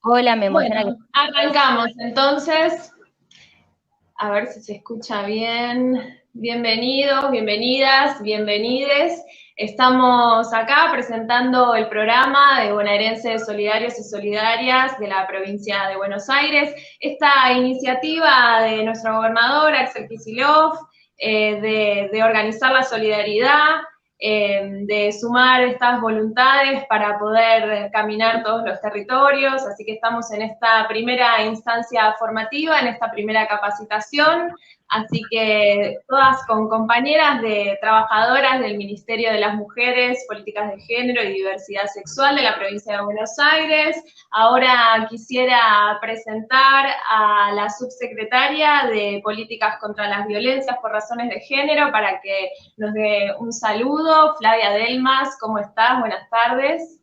Hola, me muestra que... Bueno, arrancamos entonces. A ver si se escucha bien. Bienvenidos, bienvenidas, bienvenides. Estamos acá presentando el programa de bonaerenses solidarios y solidarias de la provincia de Buenos Aires. Esta iniciativa de nuestro gobernador, Axel Kicillof, de organizar la solidaridad, de sumar estas voluntades para poder caminar todos los territorios, así que estamos en esta primera instancia formativa, en esta primera capacitación, así que todas con compañeras de trabajadoras del Ministerio de las Mujeres, Políticas de Género y Diversidad Sexual de la provincia de Buenos Aires. Ahora quisiera presentar a la subsecretaria de Políticas contra las Violencias por Razones de Género para que nos dé un saludo. Flavia Delmas, ¿cómo estás? Buenas tardes.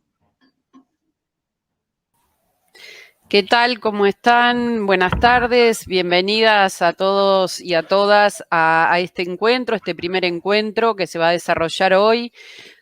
¿Qué tal? ¿Cómo están? Buenas tardes. Bienvenidas a todos y a todas a este encuentro, este primer encuentro que se va a desarrollar hoy,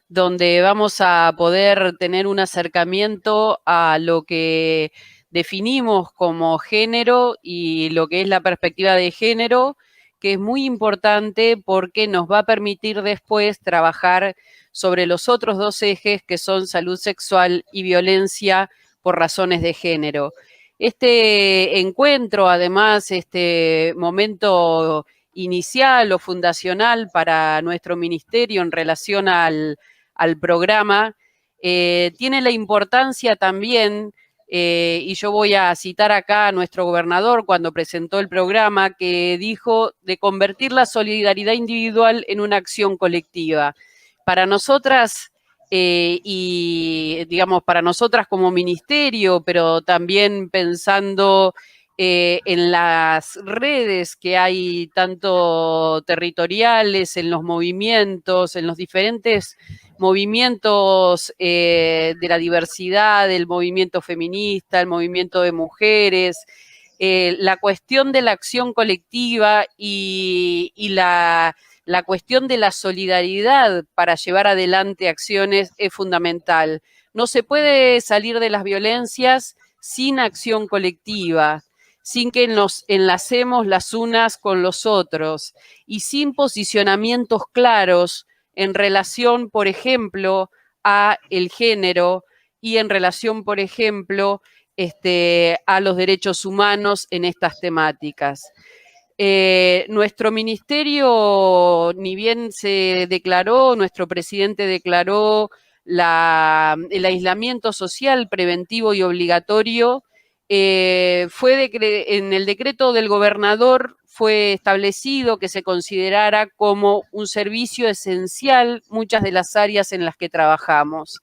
donde vamos a poder tener un acercamiento a lo que definimos como género y lo que es la perspectiva de género, que es muy importante porque nos va a permitir después trabajar sobre los otros dos ejes que son salud sexual y violencia por razones de género. Este encuentro, además, este momento inicial o fundacional para nuestro ministerio en relación al programa, tiene la importancia también, y yo voy a citar acá a nuestro gobernador cuando presentó el programa, que dijo de convertir la solidaridad individual en una acción colectiva. Para nosotras, y digamos para nosotras como ministerio, pero también pensando en las redes que hay tanto territoriales, en los movimientos, en los diferentes movimientos de la diversidad, el movimiento feminista, el movimiento de mujeres, la cuestión de la acción colectiva y la cuestión de la solidaridad para llevar adelante acciones es fundamental. No se puede salir de las violencias sin acción colectiva, sin que nos enlacemos las unas con los otros y sin posicionamientos claros en relación, por ejemplo, a el género y en relación, por ejemplo, a los derechos humanos en estas temáticas. Nuestro ministerio, ni bien se declaró, nuestro presidente declaró el aislamiento social preventivo y obligatorio, en el decreto del gobernador fue establecido que se considerara como un servicio esencial muchas de las áreas en las que trabajamos.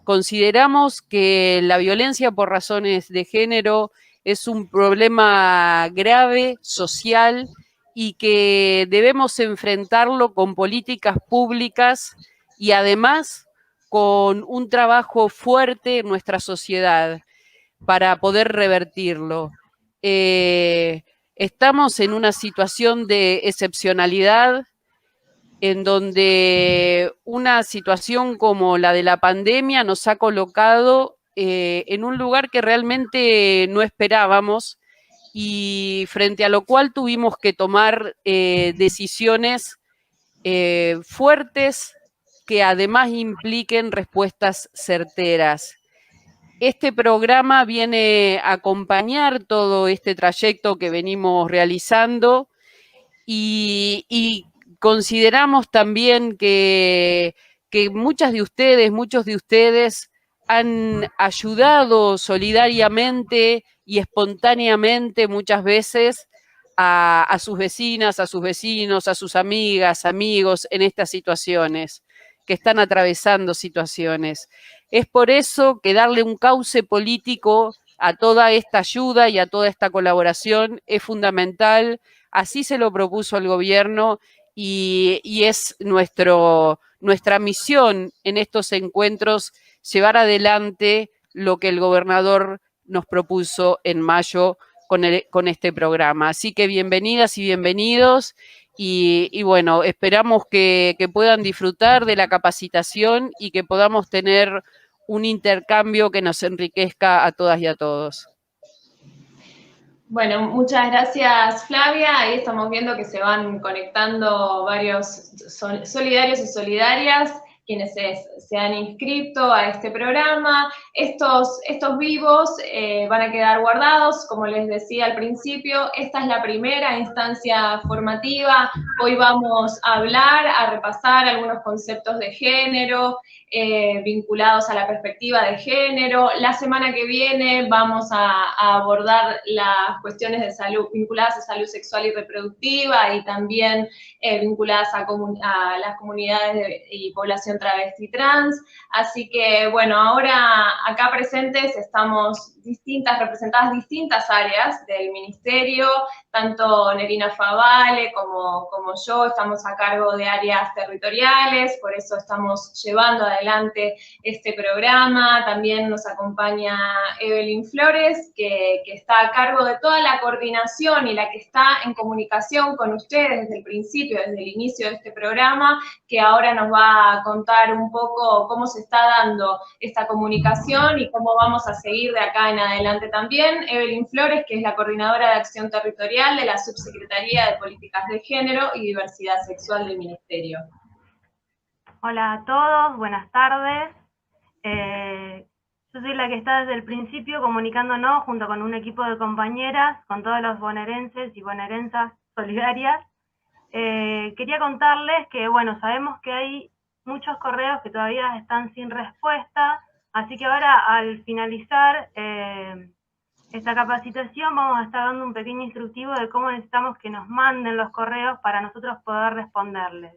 Consideramos que la violencia por razones de género es un problema grave, social, y que debemos enfrentarlo con políticas públicas y además con un trabajo fuerte en nuestra sociedad para poder revertirlo. Estamos en una situación de excepcionalidad en donde una situación como la de la pandemia nos ha colocado en un lugar que realmente no esperábamos y frente a lo cual tuvimos que tomar decisiones fuertes que además impliquen respuestas certeras. Este programa viene a acompañar todo este trayecto que venimos realizando y consideramos también que muchos de ustedes han ayudado solidariamente y espontáneamente muchas veces a sus vecinas, a sus vecinos, a sus amigas, amigos en estas situaciones, que están atravesando situaciones. Es por eso que darle un cauce político a toda esta ayuda y a toda esta colaboración es fundamental. Así se lo propuso el gobierno y es nuestra misión en estos encuentros llevar adelante lo que el gobernador nos propuso en mayo con este programa. Así que bienvenidas y bienvenidos y bueno, esperamos que puedan disfrutar de la capacitación y que podamos tener un intercambio que nos enriquezca a todas y a todos. Bueno, muchas gracias Flavia. Ahí estamos viendo que se van conectando varios solidarios y solidarias quienes se han inscrito a este programa. Estos vivos van a quedar guardados, como les decía al principio. Esta es la primera instancia formativa. Hoy vamos a hablar, a repasar algunos conceptos de género, vinculados a la perspectiva de género. La semana que viene vamos a abordar las cuestiones de salud, vinculadas a salud sexual y reproductiva y también vinculadas a las comunidades y población travesti trans. Así que, bueno, ahora acá presentes estamos representadas distintas áreas del ministerio, tanto Nerina Favale como yo estamos a cargo de áreas territoriales, por eso estamos llevando adelante este programa. También nos acompaña Evelyn Flores, que está a cargo de toda la coordinación y la que está en comunicación con ustedes desde el principio, desde el inicio de este programa, que ahora nos va a contar un poco cómo se está dando esta comunicación y cómo vamos a seguir de acá en adelante también. Evelyn Flores, que es la coordinadora de acción territorial de la Subsecretaría de Políticas de Género y Diversidad Sexual del Ministerio. Hola a todos, buenas tardes. Yo soy la que está desde el principio comunicándonos junto con un equipo de compañeras, con todos los bonaerenses y bonaerensas solidarias. Quería contarles que, bueno, sabemos que hay muchos correos que todavía están sin respuesta, así que ahora al finalizar esta capacitación vamos a estar dando un pequeño instructivo de cómo necesitamos que nos manden los correos para nosotros poder responderles.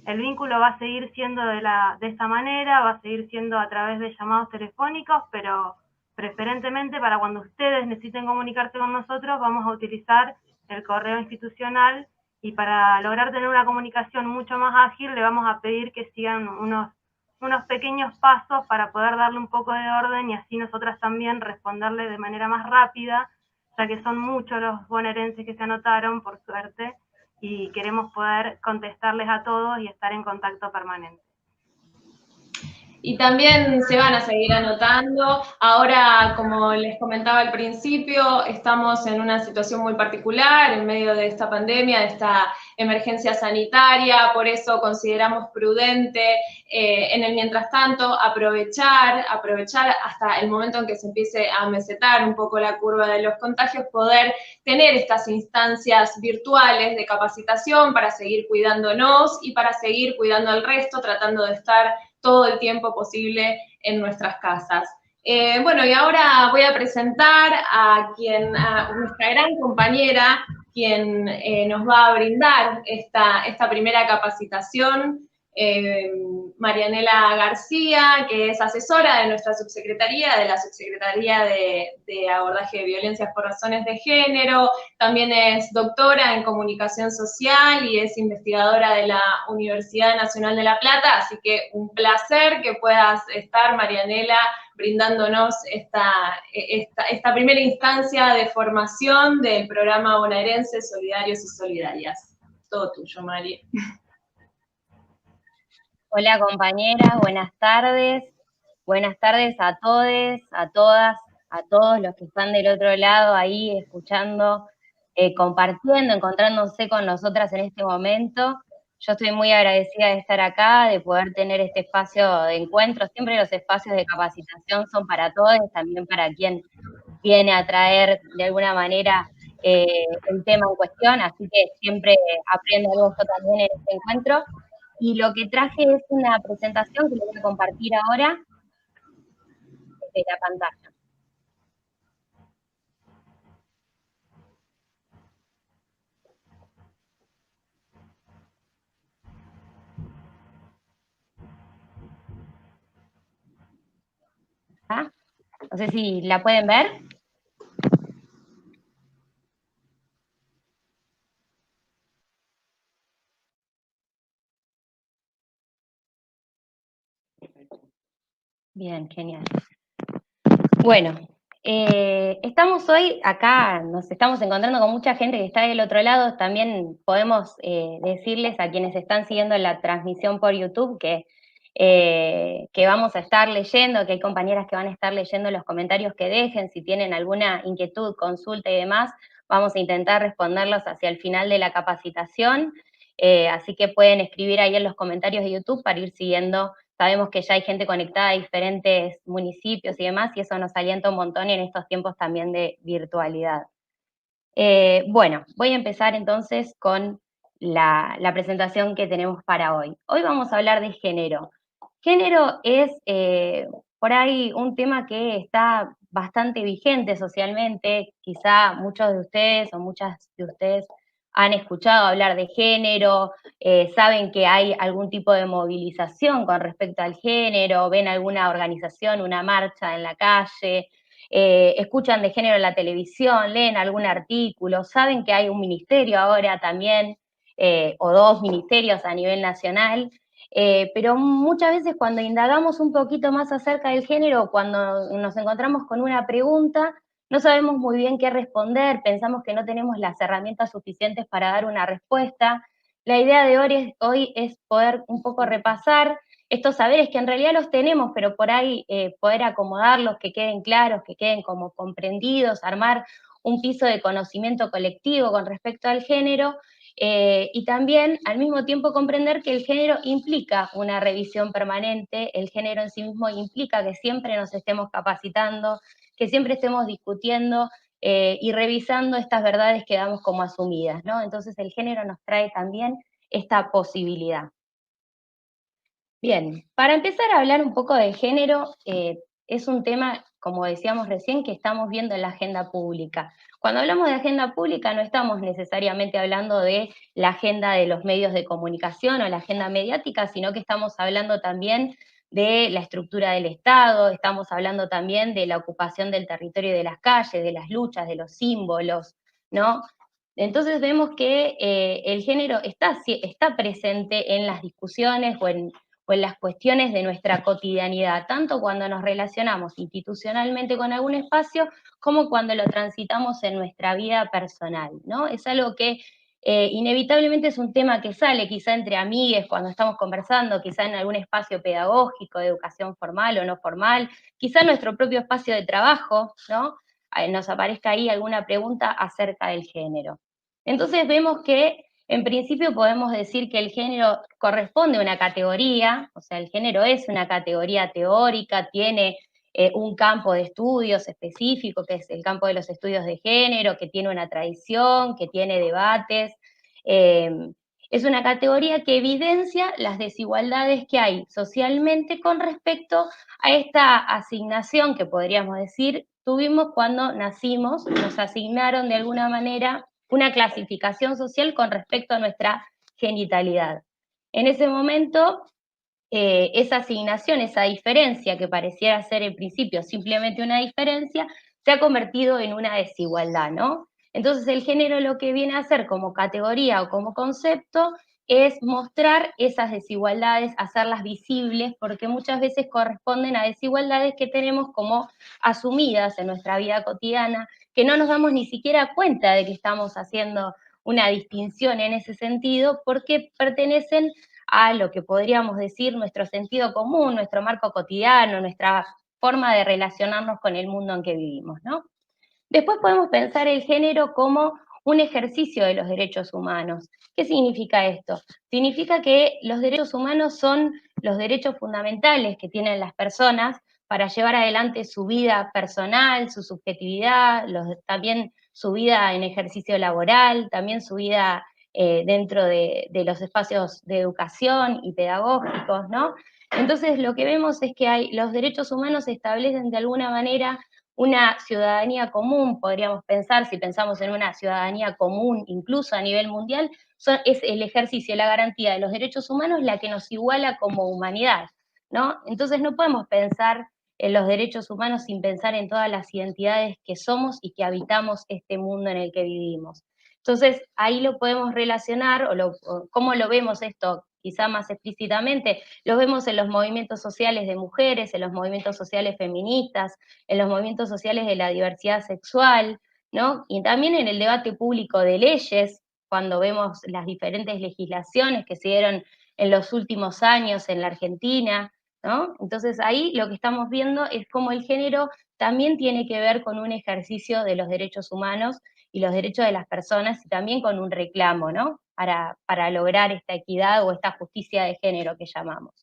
El vínculo va a seguir siendo de esta manera, va a seguir siendo a través de llamados telefónicos, pero preferentemente para cuando ustedes necesiten comunicarse con nosotros vamos a utilizar el correo institucional, y para lograr tener una comunicación mucho más ágil le vamos a pedir que sigan unos pequeños pasos para poder darle un poco de orden y así nosotras también responderle de manera más rápida, ya que son muchos los bonaerenses que se anotaron, por suerte, y queremos poder contestarles a todos y estar en contacto permanente. Y también se van a seguir anotando. Ahora, como les comentaba al principio, estamos en una situación muy particular en medio de esta pandemia, de esta emergencia sanitaria, por eso consideramos prudente en el mientras tanto aprovechar hasta el momento en que se empiece a mesetar un poco la curva de los contagios, poder tener estas instancias virtuales de capacitación para seguir cuidándonos y para seguir cuidando al resto, tratando de estar todo el tiempo posible en nuestras casas. Bueno, y ahora voy a presentar a nuestra gran compañera, quien nos va a brindar esta primera capacitación, Marianela García, que es asesora de nuestra subsecretaría, de la Subsecretaría de Abordaje de Violencias por Razones de Género. También es doctora en Comunicación Social y es investigadora de la Universidad Nacional de La Plata, así que un placer que puedas estar, Marianela, brindándonos esta primera instancia de formación del programa bonaerense Solidarios y Solidarias. Todo tuyo, Mari. Hola compañeras, buenas tardes. Buenas tardes a todos, a todas, a todos los que están del otro lado ahí escuchando, compartiendo, encontrándose con nosotras en este momento. Yo estoy muy agradecida de estar acá, de poder tener este espacio de encuentro. Siempre los espacios de capacitación son para todos, también para quien viene a traer de alguna manera el tema en cuestión, así que siempre aprendo algo yo también en este encuentro. Y lo que traje es una presentación que les voy a compartir ahora desde la pantalla. ¿Ah? No sé si la pueden ver. Bien, genial. Bueno, estamos hoy acá, nos estamos encontrando con mucha gente que está del otro lado. También podemos decirles a quienes están siguiendo la transmisión por YouTube que que vamos a estar leyendo, que hay compañeras que van a estar leyendo los comentarios que dejen, si tienen alguna inquietud, consulta y demás, vamos a intentar responderlos hacia el final de la capacitación, así que pueden escribir ahí en los comentarios de YouTube para ir siguiendo. Sabemos que ya hay gente conectada de diferentes municipios y demás, y eso nos alienta un montón en estos tiempos también de virtualidad. Bueno, voy a empezar entonces con la presentación que tenemos para hoy. Hoy vamos a hablar de género. Género es por ahí un tema que está bastante vigente socialmente. Quizá muchos de ustedes o muchas de ustedes han escuchado hablar de género, saben que hay algún tipo de movilización con respecto al género, ven alguna organización, una marcha en la calle, escuchan de género en la televisión, leen algún artículo, saben que hay un ministerio ahora también, o dos ministerios a nivel nacional, pero muchas veces cuando indagamos un poquito más acerca del género, cuando nos encontramos con una pregunta, no sabemos muy bien qué responder, pensamos que no tenemos las herramientas suficientes para dar una respuesta. La idea de hoy es poder un poco repasar estos saberes que en realidad los tenemos, pero por ahí poder acomodarlos, que queden claros, que queden como comprendidos, armar un piso de conocimiento colectivo con respecto al género, y también al mismo tiempo comprender que el género implica una revisión permanente, el género en sí mismo implica que siempre nos estemos capacitando, que siempre estemos discutiendo y revisando estas verdades que damos como asumidas, ¿no? Entonces el género nos trae también esta posibilidad. Bien, para empezar a hablar un poco de género, es un tema, como decíamos recién, que estamos viendo en la agenda pública. Cuando hablamos de agenda pública no estamos necesariamente hablando de la agenda de los medios de comunicación o la agenda mediática, sino que estamos hablando también de la estructura del Estado, estamos hablando también de la ocupación del territorio y de las calles, de las luchas, de los símbolos, ¿no? Entonces vemos que el género está presente en las discusiones o en las cuestiones de nuestra cotidianidad, tanto cuando nos relacionamos institucionalmente con algún espacio, como cuando lo transitamos en nuestra vida personal, ¿no? Es algo que inevitablemente es un tema que sale quizá entre amigues cuando estamos conversando, quizá en algún espacio pedagógico, de educación formal o no formal, quizá en nuestro propio espacio de trabajo, ¿no? Nos aparezca ahí alguna pregunta acerca del género. Entonces vemos que en principio podemos decir que el género corresponde a una categoría, o sea, el género es una categoría teórica, tiene un campo de estudios específico, que es el campo de los estudios de género, que tiene una tradición, que tiene debates. Es una categoría que evidencia las desigualdades que hay socialmente con respecto a esta asignación que podríamos decir tuvimos cuando nacimos, nos asignaron de alguna manera una clasificación social con respecto a nuestra genitalidad. En ese momento, esa asignación, esa diferencia que pareciera ser en principio simplemente una diferencia, se ha convertido en una desigualdad, ¿no? Entonces el género lo que viene a hacer como categoría o como concepto es mostrar esas desigualdades, hacerlas visibles, porque muchas veces corresponden a desigualdades que tenemos como asumidas en nuestra vida cotidiana, que no nos damos ni siquiera cuenta de que estamos haciendo una distinción en ese sentido, porque pertenecen a lo que podríamos decir nuestro sentido común, nuestro marco cotidiano, nuestra forma de relacionarnos con el mundo en que vivimos, ¿no? Después podemos pensar el género como un ejercicio de los derechos humanos. ¿Qué significa esto? Significa que los derechos humanos son los derechos fundamentales que tienen las personas para llevar adelante su vida personal, su subjetividad, también su vida en ejercicio laboral, también su vida dentro de los espacios de educación y pedagógicos, ¿no? Entonces lo que vemos es que los derechos humanos establecen de alguna manera una ciudadanía común, podríamos pensar, si pensamos en una ciudadanía común, incluso a nivel mundial, es el ejercicio, la garantía de los derechos humanos la que nos iguala como humanidad, ¿no? Entonces no podemos pensar en los derechos humanos sin pensar en todas las identidades que somos y que habitamos este mundo en el que vivimos. Entonces ahí lo podemos relacionar, o cómo lo vemos esto quizá más explícitamente, lo vemos en los movimientos sociales de mujeres, en los movimientos sociales feministas, en los movimientos sociales de la diversidad sexual, ¿no? Y también en el debate público de leyes, cuando vemos las diferentes legislaciones que se dieron en los últimos años en la Argentina, ¿no? Entonces ahí lo que estamos viendo es cómo el género también tiene que ver con un ejercicio de los derechos humanos y los derechos de las personas, y también con un reclamo, ¿no? Para lograr esta equidad o esta justicia de género que llamamos.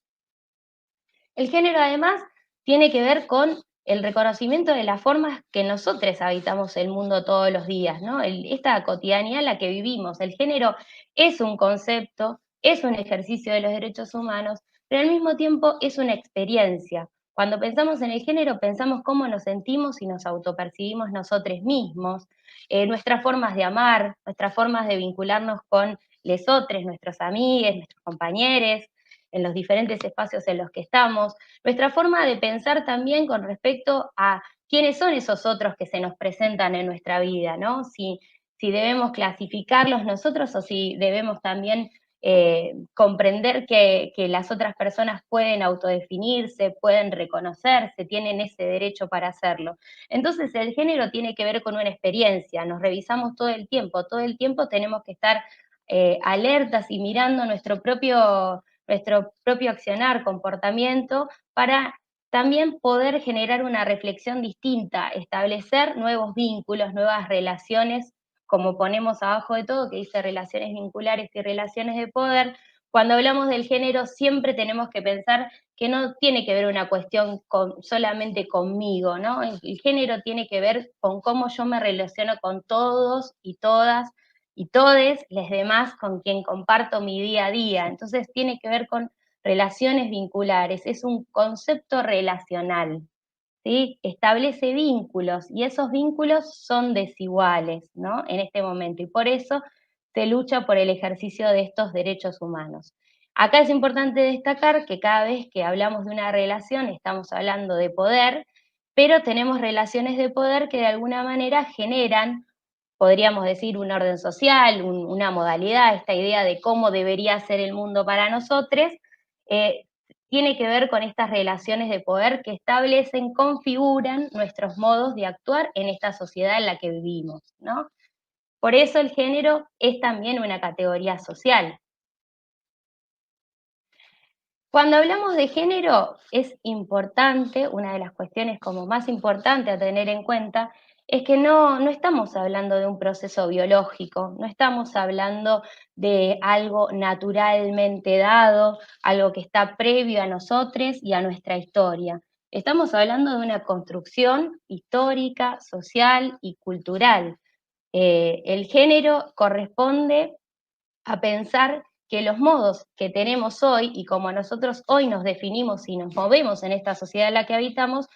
El género, además, tiene que ver con el reconocimiento de las formas que nosotros habitamos el mundo todos los días, ¿no? Esta cotidianidad en la que vivimos. El género es un concepto, es un ejercicio de los derechos humanos, pero al mismo tiempo es una experiencia. Cuando pensamos en el género, pensamos cómo nos sentimos y nos autopercibimos nosotros mismos, nuestras formas de amar, nuestras formas de vincularnos con lesotres, nuestros amigos, nuestros compañeros, en los diferentes espacios en los que estamos, nuestra forma de pensar también con respecto a quiénes son esos otros que se nos presentan en nuestra vida, ¿no? Si debemos clasificarlos nosotros o si debemos también comprender que las otras personas pueden autodefinirse, pueden reconocerse, tienen ese derecho para hacerlo. Entonces el género tiene que ver con una experiencia, nos revisamos todo el tiempo tenemos que estar alertas y mirando nuestro propio accionar, comportamiento, para también poder generar una reflexión distinta, establecer nuevos vínculos, nuevas relaciones, como ponemos abajo de todo, que dice relaciones vinculares y relaciones de poder. Cuando hablamos del género siempre tenemos que pensar que no tiene que ver una cuestión solamente conmigo, ¿no? El género tiene que ver con cómo yo me relaciono con todos y todas, y todes los demás con quien comparto mi día a día. Entonces tiene que ver con relaciones vinculares, es un concepto relacional, ¿sí? Establece vínculos y esos vínculos son desiguales, ¿no? En este momento, y por eso se lucha por el ejercicio de estos derechos humanos. Acá es importante destacar que cada vez que hablamos de una relación estamos hablando de poder, pero tenemos relaciones de poder que de alguna manera generan, podríamos decir, un orden social, una modalidad, esta idea de cómo debería ser el mundo para nosotros, tiene que ver con estas relaciones de poder que establecen, configuran nuestros modos de actuar en esta sociedad en la que vivimos, ¿no? Por eso el género es también una categoría social. Cuando hablamos de género, es importante, una de las cuestiones como más importante a tener en cuenta, es que no estamos hablando de un proceso biológico, no estamos hablando de algo naturalmente dado, algo que está previo a nosotros y a nuestra historia. Estamos hablando de una construcción histórica, social y cultural. El género corresponde a pensar que los modos que tenemos hoy y como nosotros hoy nos definimos y nos movemos en esta sociedad en la que habitamos,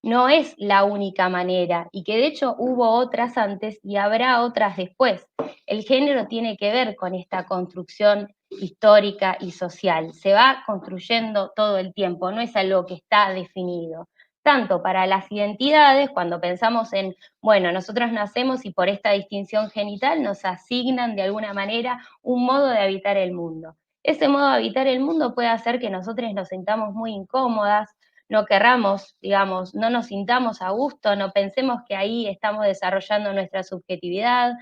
no es la única manera y que de hecho hubo otras antes y habrá otras después. El género tiene que ver con esta construcción histórica y social. Se va construyendo todo el tiempo, no es algo que está definido. Tanto para las identidades, cuando pensamos en, bueno, nosotros nacemos y por esta distinción genital nos asignan de alguna manera un modo de habitar el mundo. Ese modo de habitar el mundo puede hacer que nosotros nos sintamos muy incómodas, no querramos, digamos, no nos sintamos a gusto, no pensemos que ahí estamos desarrollando nuestra subjetividad.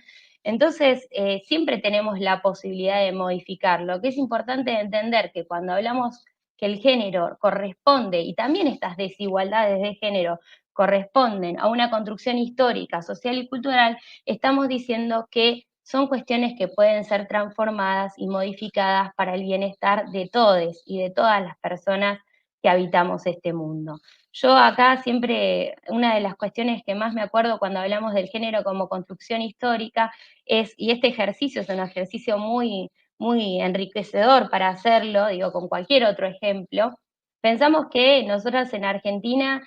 Entonces, siempre tenemos la posibilidad de modificarlo, que es importante entender que cuando hablamos que el género corresponde, y también estas desigualdades de género corresponden a una construcción histórica, social y cultural, estamos diciendo que son cuestiones que pueden ser transformadas y modificadas para el bienestar de todos y de todas las personas que habitamos este mundo. Yo acá siempre, una de las cuestiones que más me acuerdo cuando hablamos del género como construcción histórica es, y este ejercicio es un ejercicio muy, muy enriquecedor para hacerlo, digo, con cualquier otro ejemplo, pensamos que nosotras en Argentina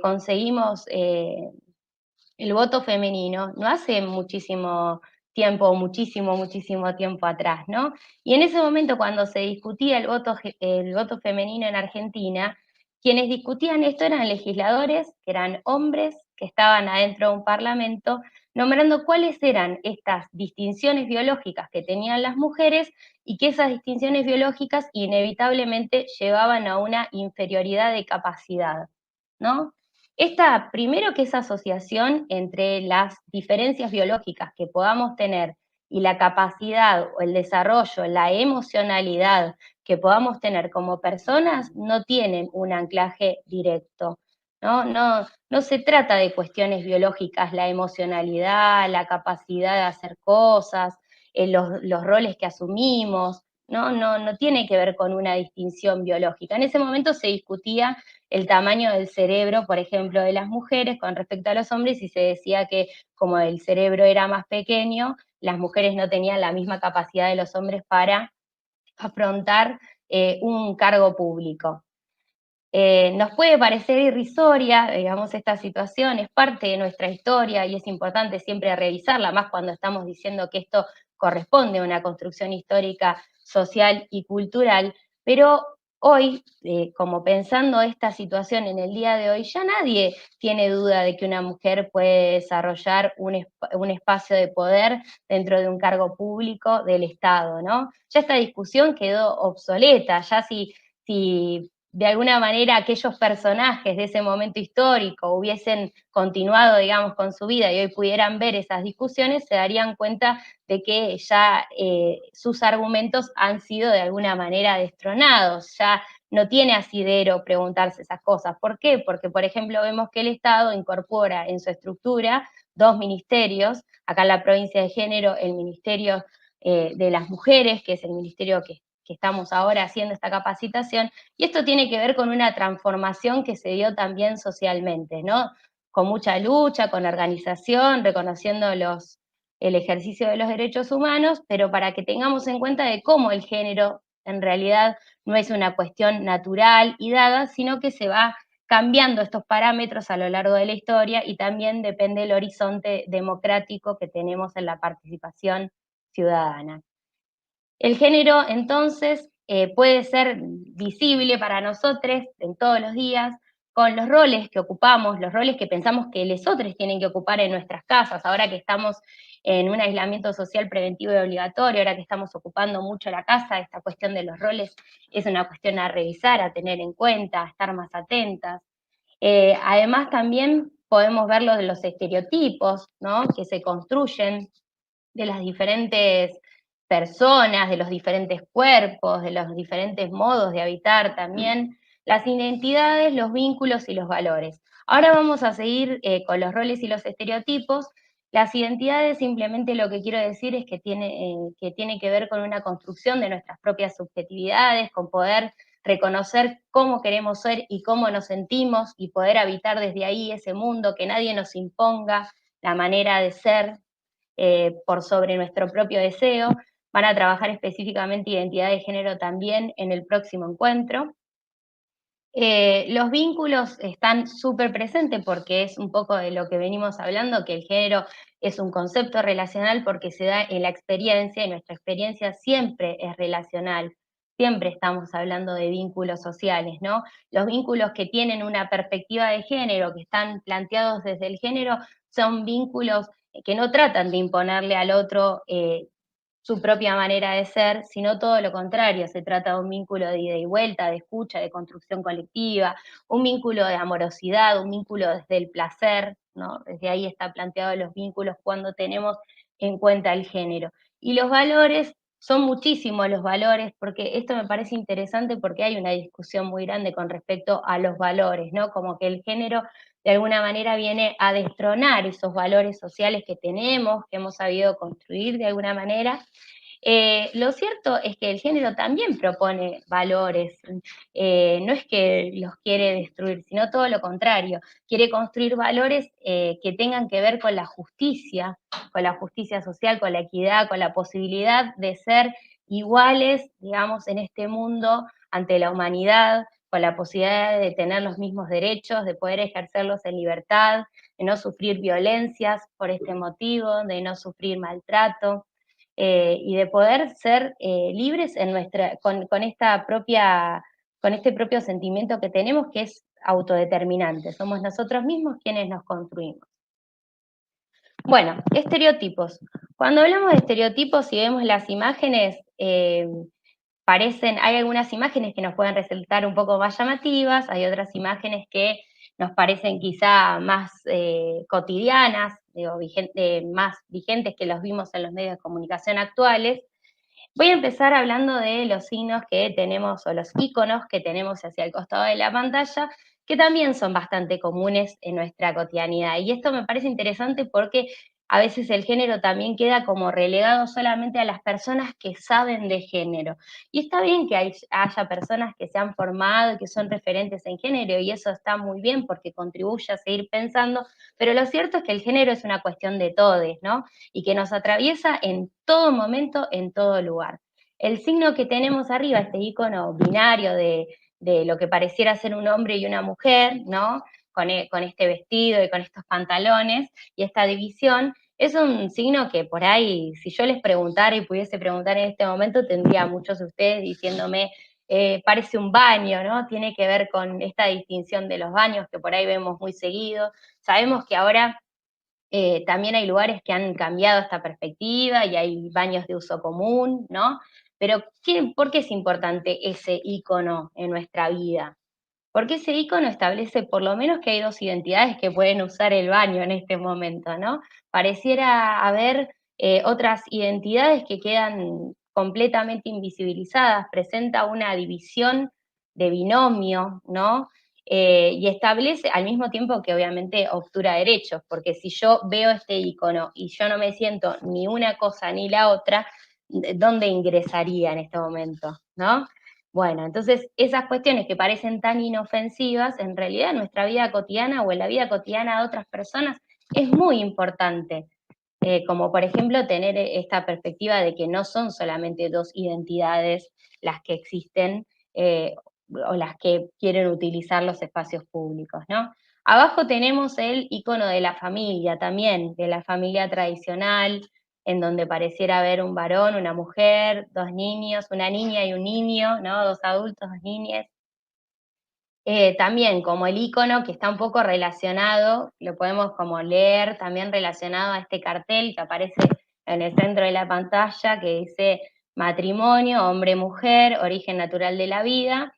conseguimos el voto femenino no hace muchísimo tiempo, muchísimo tiempo atrás, ¿no? Y en ese momento cuando se discutía el voto femenino en Argentina, quienes discutían esto eran legisladores, que eran hombres, que estaban adentro de un parlamento, nombrando cuáles eran estas distinciones biológicas que tenían las mujeres y que esas distinciones biológicas inevitablemente llevaban a una inferioridad de capacidad, ¿no? Primero que esa asociación entre las diferencias biológicas que podamos tener y la capacidad o el desarrollo, la emocionalidad que podamos tener como personas no tienen un anclaje directo, ¿no? No se trata de cuestiones biológicas, la emocionalidad, la capacidad de hacer cosas, los roles que asumimos, no tiene que ver con una distinción biológica. En ese momento se discutía el tamaño del cerebro, por ejemplo, de las mujeres con respecto a los hombres, y se decía que como el cerebro era más pequeño, las mujeres no tenían la misma capacidad de los hombres para afrontar un cargo público. Nos puede parecer irrisoria, digamos, esta situación, es parte de nuestra historia y es importante siempre revisarla, más cuando estamos diciendo que esto corresponde a una construcción histórica, social y cultural, pero hoy, como pensando esta situación en el día de hoy, ya nadie tiene duda de que una mujer puede desarrollar un espacio de poder dentro de un cargo público del Estado, ¿no? Ya esta discusión quedó obsoleta, ya si de alguna manera aquellos personajes de ese momento histórico hubiesen continuado, digamos, con su vida y hoy pudieran ver esas discusiones, se darían cuenta de que ya sus argumentos han sido de alguna manera destronados, ya no tiene asidero preguntarse esas cosas. ¿Por qué? Porque, por ejemplo, vemos que el Estado incorpora en su estructura 2 ministerios, acá en la provincia de Género, el Ministerio de las Mujeres, que es el ministerio que estamos ahora haciendo esta capacitación, y esto tiene que ver con una transformación que se dio también socialmente, ¿no? Con mucha lucha, con organización, reconociendo el ejercicio de los derechos humanos, pero para que tengamos en cuenta de cómo el género en realidad no es una cuestión natural y dada, sino que se va cambiando estos parámetros a lo largo de la historia y también depende del horizonte democrático que tenemos en la participación ciudadana. El género, entonces, puede ser visible para nosotros en todos los días, con los roles que ocupamos, los roles que pensamos que los otros tienen que ocupar en nuestras casas, ahora que estamos en un aislamiento social preventivo y obligatorio, ahora que estamos ocupando mucho la casa, esta cuestión de los roles es una cuestión a revisar, a tener en cuenta, a estar más atentas. Además, también podemos ver los estereotipos, ¿no?, que se construyen de las diferentes personas, de los diferentes cuerpos, de los diferentes modos de habitar también, las identidades, los vínculos y los valores. Ahora vamos a seguir con los roles y los estereotipos. Las identidades, simplemente lo que quiero decir es que tiene que ver con una construcción de nuestras propias subjetividades, con poder reconocer cómo queremos ser y cómo nos sentimos y poder habitar desde ahí ese mundo, que nadie nos imponga la manera de ser, por sobre nuestro propio deseo. Van a trabajar específicamente identidad de género también en el próximo encuentro. Los vínculos están súper presentes porque es un poco de lo que venimos hablando, que el género es un concepto relacional porque se da en la experiencia, y nuestra experiencia siempre es relacional. Siempre estamos hablando de vínculos sociales, ¿no? Los vínculos que tienen una perspectiva de género, que están planteados desde el género, son vínculos que no tratan de imponerle al otro su propia manera de ser, sino todo lo contrario, se trata de un vínculo de ida y vuelta, de escucha, de construcción colectiva, un vínculo de amorosidad, un vínculo desde el placer, ¿no? Desde ahí está planteado los vínculos cuando tenemos en cuenta el género. Y los valores, son muchísimos los valores, porque esto me parece interesante porque hay una discusión muy grande con respecto a los valores, ¿no? Como que el género de alguna manera viene a destronar esos valores sociales que tenemos, que hemos sabido construir de alguna manera. Lo cierto es que el género también propone valores, no es que los quiere destruir, sino todo lo contrario, quiere construir valores que tengan que ver con la justicia social, con la equidad, con la posibilidad de ser iguales, digamos, en este mundo ante la humanidad, con la posibilidad de tener los mismos derechos, de poder ejercerlos en libertad, de no sufrir violencias por este motivo, de no sufrir maltrato, y de poder ser libres en con este propio sentimiento que tenemos, que es autodeterminante. Somos nosotros mismos quienes nos construimos. Bueno, estereotipos. Cuando hablamos de estereotipos y vemos las imágenes, hay algunas imágenes que nos pueden resultar un poco más llamativas, hay otras imágenes que nos parecen quizá más cotidianas, más vigentes que los vimos en los medios de comunicación actuales. Voy a empezar hablando de los signos que tenemos, o los iconos que tenemos hacia el costado de la pantalla, que también son bastante comunes en nuestra cotidianidad. Y esto me parece interesante porque a veces el género también queda como relegado solamente a las personas que saben de género. Y está bien que haya personas que se han formado y que son referentes en género, y eso está muy bien porque contribuye a seguir pensando, pero lo cierto es que el género es una cuestión de todos, ¿no? Y que nos atraviesa en todo momento, en todo lugar. El signo que tenemos arriba, este icono binario de lo que pareciera ser un hombre y una mujer, ¿no? Con este vestido y con estos pantalones, y esta división, es un signo que por ahí, si yo les preguntara y pudiese preguntar en este momento, tendría a muchos de ustedes diciéndome, parece un baño, ¿no? Tiene que ver con esta distinción de los baños que por ahí vemos muy seguido. Sabemos que ahora también hay lugares que han cambiado esta perspectiva y hay baños de uso común, ¿no? Pero, ¿por qué es importante ese ícono en nuestra vida? Porque ese ícono establece por lo menos que hay dos identidades que pueden usar el baño en este momento, ¿no? Pareciera haber otras identidades que quedan completamente invisibilizadas, presenta una división de binomio, ¿no? Y establece, al mismo tiempo que obviamente obtura derechos, porque si yo veo este ícono y yo no me siento ni una cosa ni la otra, ¿dónde ingresaría en este momento, no? Bueno, entonces esas cuestiones que parecen tan inofensivas, en realidad en nuestra vida cotidiana o en la vida cotidiana de otras personas es muy importante, como por ejemplo tener esta perspectiva de que no son solamente dos identidades las que existen o las que quieren utilizar los espacios públicos, ¿no? Abajo tenemos el icono de la familia también, de la familia tradicional, en donde pareciera haber un varón, una mujer, dos niños, una niña y un niño, ¿no? Dos adultos, dos niñas. También como el icono que está un poco relacionado, lo podemos como leer, también relacionado a este cartel que aparece en el centro de la pantalla, que dice matrimonio, hombre-mujer, origen natural de la vida.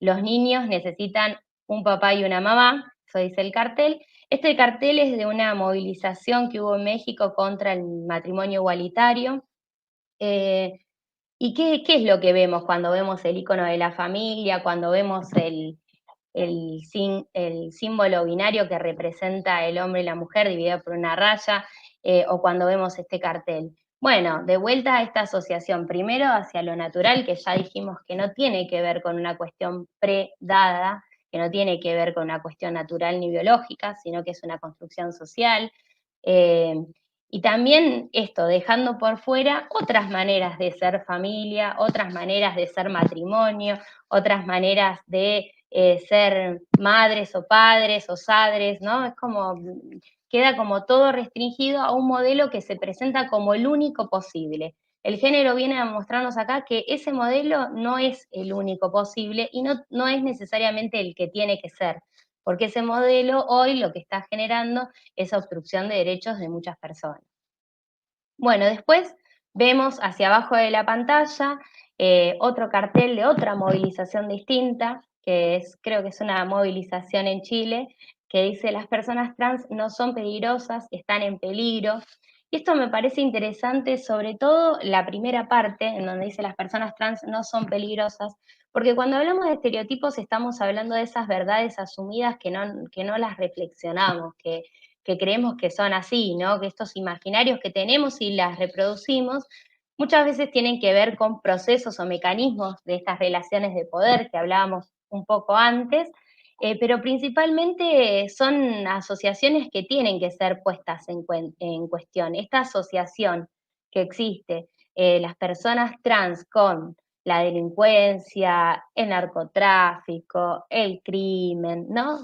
Los niños necesitan un papá y una mamá, eso dice el cartel. Este cartel es de una movilización que hubo en México contra el matrimonio igualitario. ¿Y qué es lo que vemos cuando vemos el icono de la familia, cuando vemos el símbolo binario que representa el hombre y la mujer dividido por una raya, o cuando vemos este cartel? Bueno, de vuelta a esta asociación, primero hacia lo natural, que ya dijimos que no tiene que ver con una cuestión predada, que no tiene que ver con una cuestión natural ni biológica, sino que es una construcción social. Y también esto, dejando por fuera otras maneras de ser familia, otras maneras de ser matrimonio, otras maneras de ser madres o padres o sadres, ¿no? Es como, queda como todo restringido a un modelo que se presenta como el único posible. El género viene a mostrarnos acá que ese modelo no es el único posible y no es necesariamente el que tiene que ser, porque ese modelo hoy lo que está generando es obstrucción de derechos de muchas personas. Bueno, después vemos hacia abajo de la pantalla otro cartel de otra movilización distinta, que creo que es una movilización en Chile, que dice las personas trans no son peligrosas, están en peligro. Y esto me parece interesante, sobre todo la primera parte, en donde dice las personas trans no son peligrosas, porque cuando hablamos de estereotipos estamos hablando de esas verdades asumidas que no las reflexionamos, que creemos que son así, ¿no? Que estos imaginarios que tenemos y las reproducimos, muchas veces tienen que ver con procesos o mecanismos de estas relaciones de poder que hablábamos un poco antes, pero principalmente son asociaciones que tienen que ser puestas en cuestión. Esta asociación que existe, las personas trans con la delincuencia, el narcotráfico, el crimen, ¿no?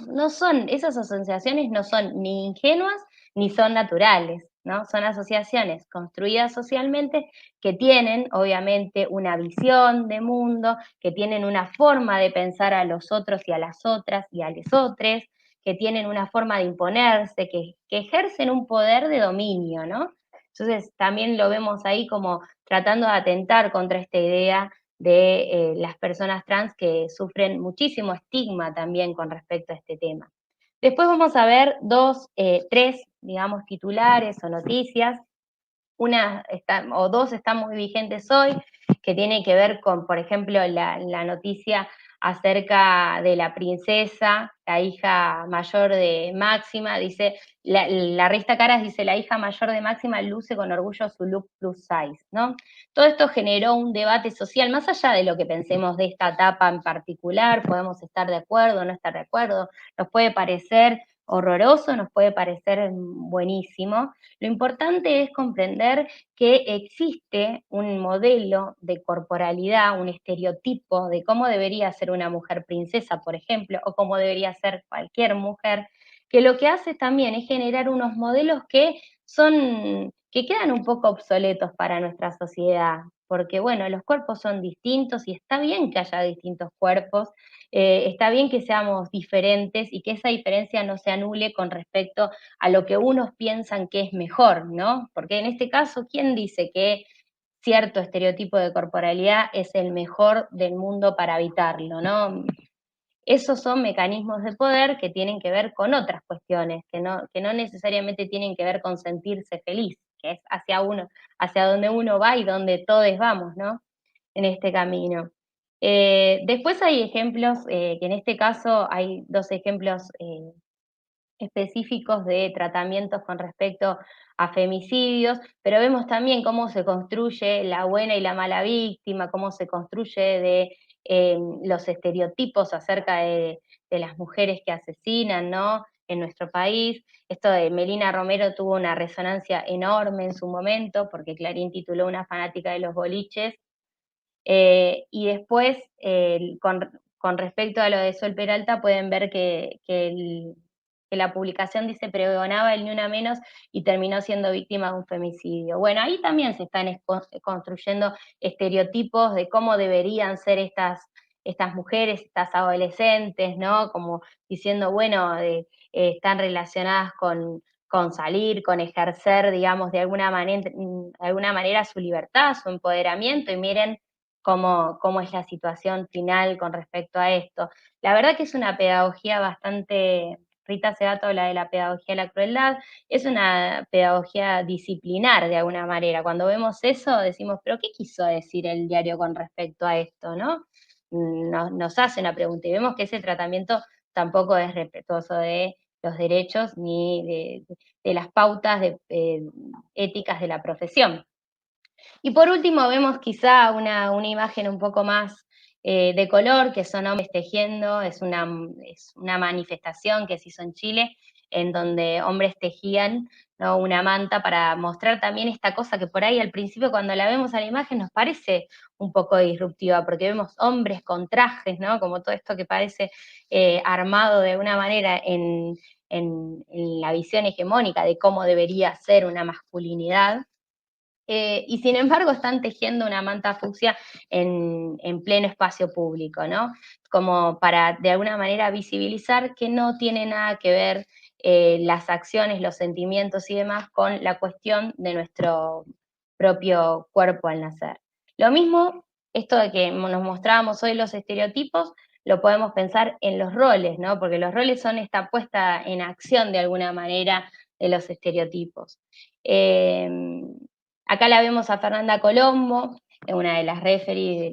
Esas asociaciones no son ni ingenuas ni son naturales, ¿no? Son asociaciones construidas socialmente que tienen, obviamente, una visión de mundo, que tienen una forma de pensar a los otros y a las otras y a les otros, que tienen una forma de imponerse, que ejercen un poder de dominio, ¿no? Entonces, también lo vemos ahí como tratando de atentar contra esta idea de las personas trans que sufren muchísimo estigma también con respecto a este tema. Después vamos a ver tres, digamos, titulares o noticias. Dos están muy vigentes hoy, que tiene que ver con, por ejemplo, la noticia acerca de la princesa, la hija mayor de Máxima, dice, la revista Caras dice, la hija mayor de Máxima luce con orgullo su look plus size, ¿no? Todo esto generó un debate social, más allá de lo que pensemos de esta etapa en particular, podemos estar de acuerdo o no estar de acuerdo, nos puede parecer horroroso, nos puede parecer buenísimo. Lo importante es comprender que existe un modelo de corporalidad, un estereotipo de cómo debería ser una mujer princesa, por ejemplo, o cómo debería ser cualquier mujer, que lo que hace también es generar unos modelos que quedan un poco obsoletos para nuestra sociedad, porque bueno, los cuerpos son distintos y está bien que haya distintos cuerpos, está bien que seamos diferentes y que esa diferencia no se anule con respecto a lo que unos piensan que es mejor, ¿no? Porque en este caso, ¿quién dice que cierto estereotipo de corporalidad es el mejor del mundo para habitarlo, ¿no? Esos son mecanismos de poder que tienen que ver con otras cuestiones, que no necesariamente tienen que ver con sentirse feliz, que es hacia donde uno va y donde todos vamos, ¿no? En este camino. Después hay ejemplos, que en este caso hay dos ejemplos específicos de tratamientos con respecto a femicidios, pero vemos también cómo se construye la buena y la mala víctima, cómo se construye de los estereotipos acerca de las mujeres que asesinan, ¿no? En nuestro país. Esto de Melina Romero tuvo una resonancia enorme en su momento, porque Clarín tituló Una fanática de los boliches, y después, con respecto a lo de Sol Peralta, pueden ver que la publicación dice pregonaba el ni una menos y terminó siendo víctima de un femicidio. Bueno, ahí también se están construyendo estereotipos de cómo deberían ser estas mujeres, estas adolescentes, ¿no? Como diciendo, bueno, están relacionadas con salir, con ejercer, digamos, de alguna manera su libertad, su empoderamiento, y miren cómo es la situación final con respecto a esto. La verdad que es una pedagogía bastante, Rita Segato habla de la pedagogía de la crueldad, es una pedagogía disciplinar de alguna manera. Cuando vemos eso decimos, pero ¿qué quiso decir el diario con respecto a esto, no? Nos hace una pregunta y vemos que ese tratamiento tampoco es respetuoso de los derechos ni de las pautas éticas de la profesión. Y por último vemos quizá una imagen un poco más de color, que son hombres tejiendo, es una manifestación que se hizo en Chile, en donde hombres tejían, ¿no? Una manta para mostrar también esta cosa que por ahí al principio cuando la vemos a la imagen nos parece un poco disruptiva, porque vemos hombres con trajes, ¿no? Como todo esto que parece armado de alguna manera en la visión hegemónica de cómo debería ser una masculinidad. Y sin embargo están tejiendo una manta fucsia en pleno espacio público, ¿no? Como para de alguna manera visibilizar que no tiene nada que ver las acciones, los sentimientos y demás con la cuestión de nuestro propio cuerpo al nacer. Lo mismo, esto de que nos mostrábamos hoy los estereotipos, lo podemos pensar en los roles, ¿no? Porque los roles son esta puesta en acción de alguna manera de los estereotipos. Acá la vemos a Fernanda Colombo, una de las referees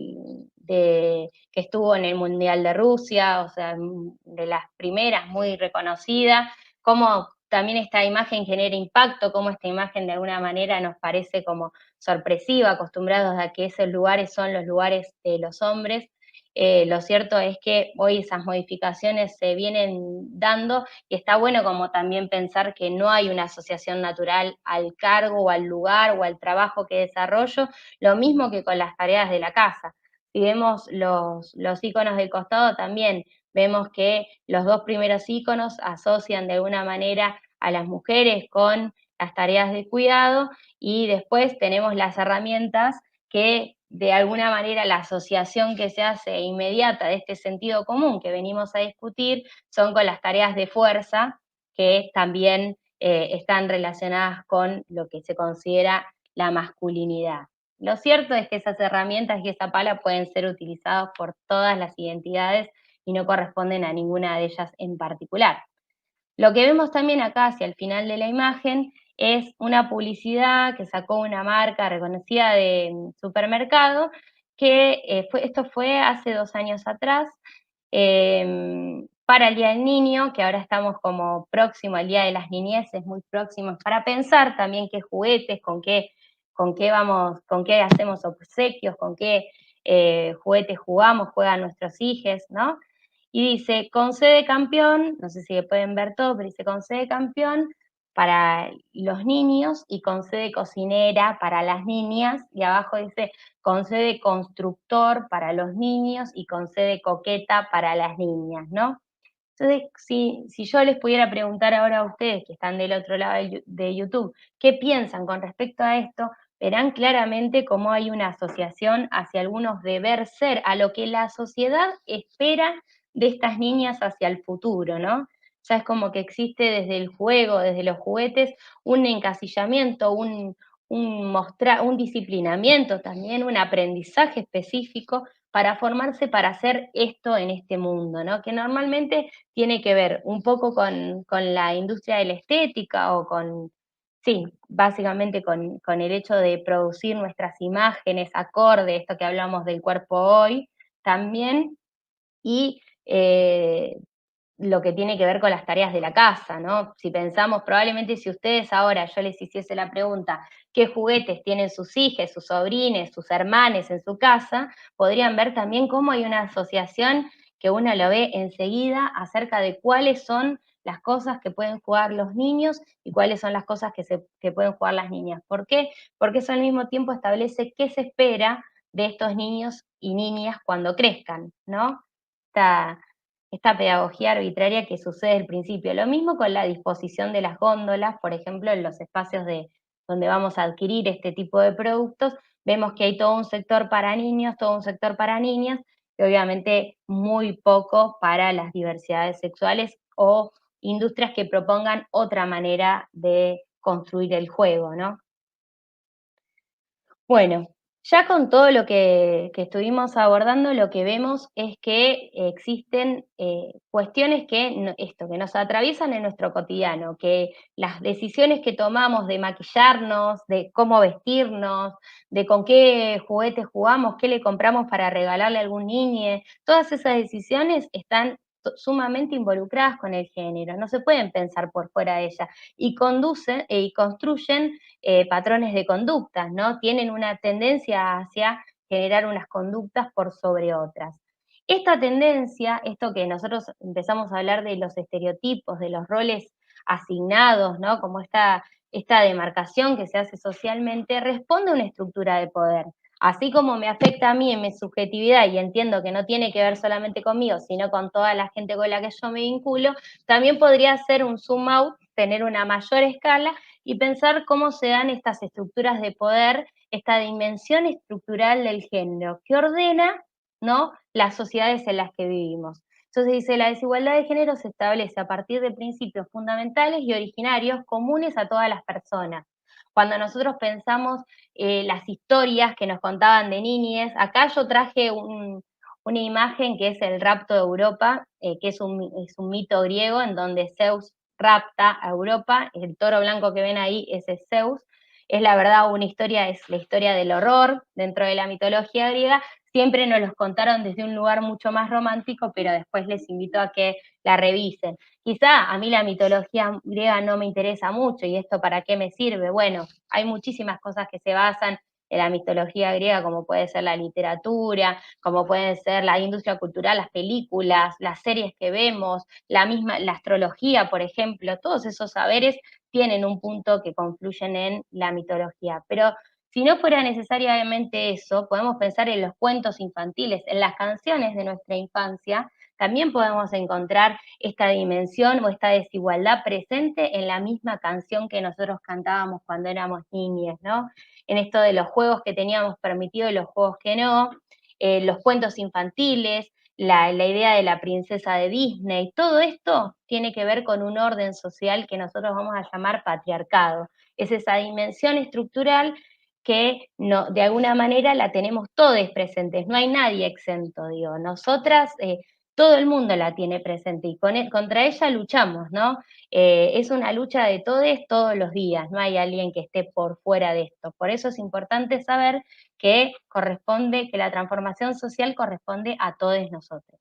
que estuvo en el Mundial de Rusia, o sea, de las primeras, muy reconocida, cómo también esta imagen genera impacto, cómo esta imagen de alguna manera nos parece como sorpresiva, acostumbrados a que esos lugares son los lugares de los hombres. Lo cierto es que hoy esas modificaciones se vienen dando y está bueno como también pensar que no hay una asociación natural al cargo o al lugar o al trabajo que desarrollo, lo mismo que con las tareas de la casa. Si vemos los iconos del costado también vemos que los dos primeros iconos asocian de alguna manera a las mujeres con las tareas de cuidado y después tenemos las herramientas que de alguna manera la asociación que se hace inmediata de este sentido común que venimos a discutir son con las tareas de fuerza que también están relacionadas con lo que se considera la masculinidad. Lo cierto es que esas herramientas y esa pala pueden ser utilizadas por todas las identidades y no corresponden a ninguna de ellas en particular. Lo que vemos también acá hacia el final de la imagen es una publicidad que sacó una marca reconocida de supermercado que esto fue hace 2 años atrás, para el Día del Niño, que ahora estamos como próximo al Día de las Niñeces, muy próximos, para pensar también qué juguetes, con qué hacemos obsequios, con qué juguetes juegan nuestros hijos, ¿no? Y dice, con C de campeón, no sé si pueden ver todo, pero dice con C de campeón para los niños y con C de cocinera para las niñas, y abajo dice con C de constructor para los niños y con C de coqueta para las niñas, ¿no? Entonces, si yo les pudiera preguntar ahora a ustedes que están del otro lado de YouTube, ¿qué piensan con respecto a esto? Verán claramente cómo hay una asociación hacia algunos deber ser, a lo que la sociedad espera de estas niñas hacia el futuro, ¿no? Ya es como que existe desde el juego, desde los juguetes, un encasillamiento, un disciplinamiento también, un aprendizaje específico para formarse para hacer esto en este mundo, ¿no? Que normalmente tiene que ver un poco con la industria de la estética o sí, básicamente con el hecho de producir nuestras imágenes acorde, esto que hablamos del cuerpo hoy, también, y lo que tiene que ver con las tareas de la casa, ¿no? Si pensamos, probablemente si ustedes ahora yo les hiciese la pregunta, ¿qué juguetes tienen sus hijas, sus sobrines, sus hermanes en su casa? Podrían ver también cómo hay una asociación que uno lo ve enseguida acerca de cuáles son las cosas que pueden jugar los niños y cuáles son las cosas que pueden jugar las niñas. ¿Por qué? Porque eso al mismo tiempo establece qué se espera de estos niños y niñas cuando crezcan, ¿no? Esta pedagogía arbitraria que sucede al principio. Lo mismo con la disposición de las góndolas, por ejemplo, en los espacios donde vamos a adquirir este tipo de productos, vemos que hay todo un sector para niños, todo un sector para niñas, y obviamente muy poco para las diversidades sexuales o industrias que propongan otra manera de construir el juego, ¿no? Bueno, ya con todo lo que estuvimos abordando, lo que vemos es que existen cuestiones que nos atraviesan en nuestro cotidiano, que las decisiones que tomamos de maquillarnos, de cómo vestirnos, de con qué juguetes jugamos, qué le compramos para regalarle a algún niño, todas esas decisiones están sumamente involucradas con el género, no se pueden pensar por fuera de ella, y conducen y construyen patrones de conductas, ¿no? Tienen una tendencia hacia generar unas conductas por sobre otras. Esta tendencia, esto que nosotros empezamos a hablar de los estereotipos, de los roles asignados, ¿no? Como esta demarcación que se hace socialmente, responde a una estructura de poder. Así como me afecta a mí en mi subjetividad y entiendo que no tiene que ver solamente conmigo, sino con toda la gente con la que yo me vinculo, también podría ser un zoom out, tener una mayor escala y pensar cómo se dan estas estructuras de poder, esta dimensión estructural del género, que ordena, ¿no?, las sociedades en las que vivimos. Entonces dice, la desigualdad de género se establece a partir de principios fundamentales y originarios comunes a todas las personas. Cuando nosotros pensamos las historias que nos contaban de niñez, acá yo traje una imagen que es el rapto de Europa, que es un mito griego en donde Zeus rapta a Europa, el toro blanco que ven ahí ese es Zeus, es la verdad una historia, es la historia del horror dentro de la mitología griega, siempre nos los contaron desde un lugar mucho más romántico, pero después les invito a que la revisen. Quizá a mí la mitología griega no me interesa mucho, ¿y esto para qué me sirve? Bueno, hay muchísimas cosas que se basan en la mitología griega, como puede ser la literatura, como puede ser la industria cultural, las películas, las series que vemos, la astrología, por ejemplo, todos esos saberes tienen un punto que confluyen en la mitología. Pero si no fuera necesariamente eso, podemos pensar en los cuentos infantiles, en las canciones de nuestra infancia, también podemos encontrar esta dimensión o esta desigualdad presente en la misma canción que nosotros cantábamos cuando éramos niñas, ¿no? En esto de los juegos que teníamos permitido y los juegos que no, los cuentos infantiles, la idea de la princesa de Disney, todo esto tiene que ver con un orden social que nosotros vamos a llamar patriarcado. Es esa dimensión estructural que no, de alguna manera la tenemos todos presentes, no hay nadie exento, digo. Nosotras todo el mundo la tiene presente y contra ella luchamos, ¿no? Es una lucha de todos los días, no hay alguien que esté por fuera de esto. Por eso es importante saber que la transformación social corresponde a todos nosotros.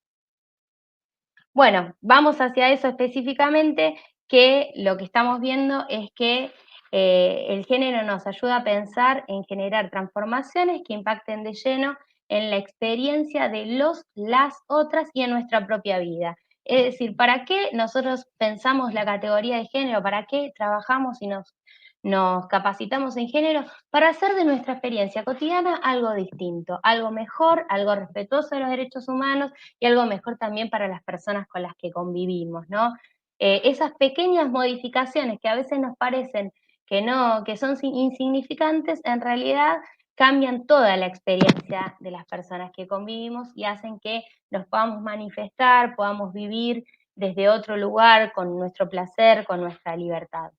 Bueno, vamos hacia eso específicamente, que lo que estamos viendo es que el género nos ayuda a pensar en generar transformaciones que impacten de lleno en la experiencia de las otras y en nuestra propia vida. Es decir, ¿para qué nosotros pensamos la categoría de género? ¿Para qué trabajamos y nos capacitamos en género? Para hacer de nuestra experiencia cotidiana algo distinto, algo mejor, algo respetuoso de los derechos humanos y algo mejor también para las personas con las que convivimos, ¿no? Esas pequeñas modificaciones que a veces nos parecen que son insignificantes, en realidad cambian toda la experiencia de las personas que convivimos y hacen que nos podamos manifestar, podamos vivir desde otro lugar, con nuestro placer, con nuestra libertad.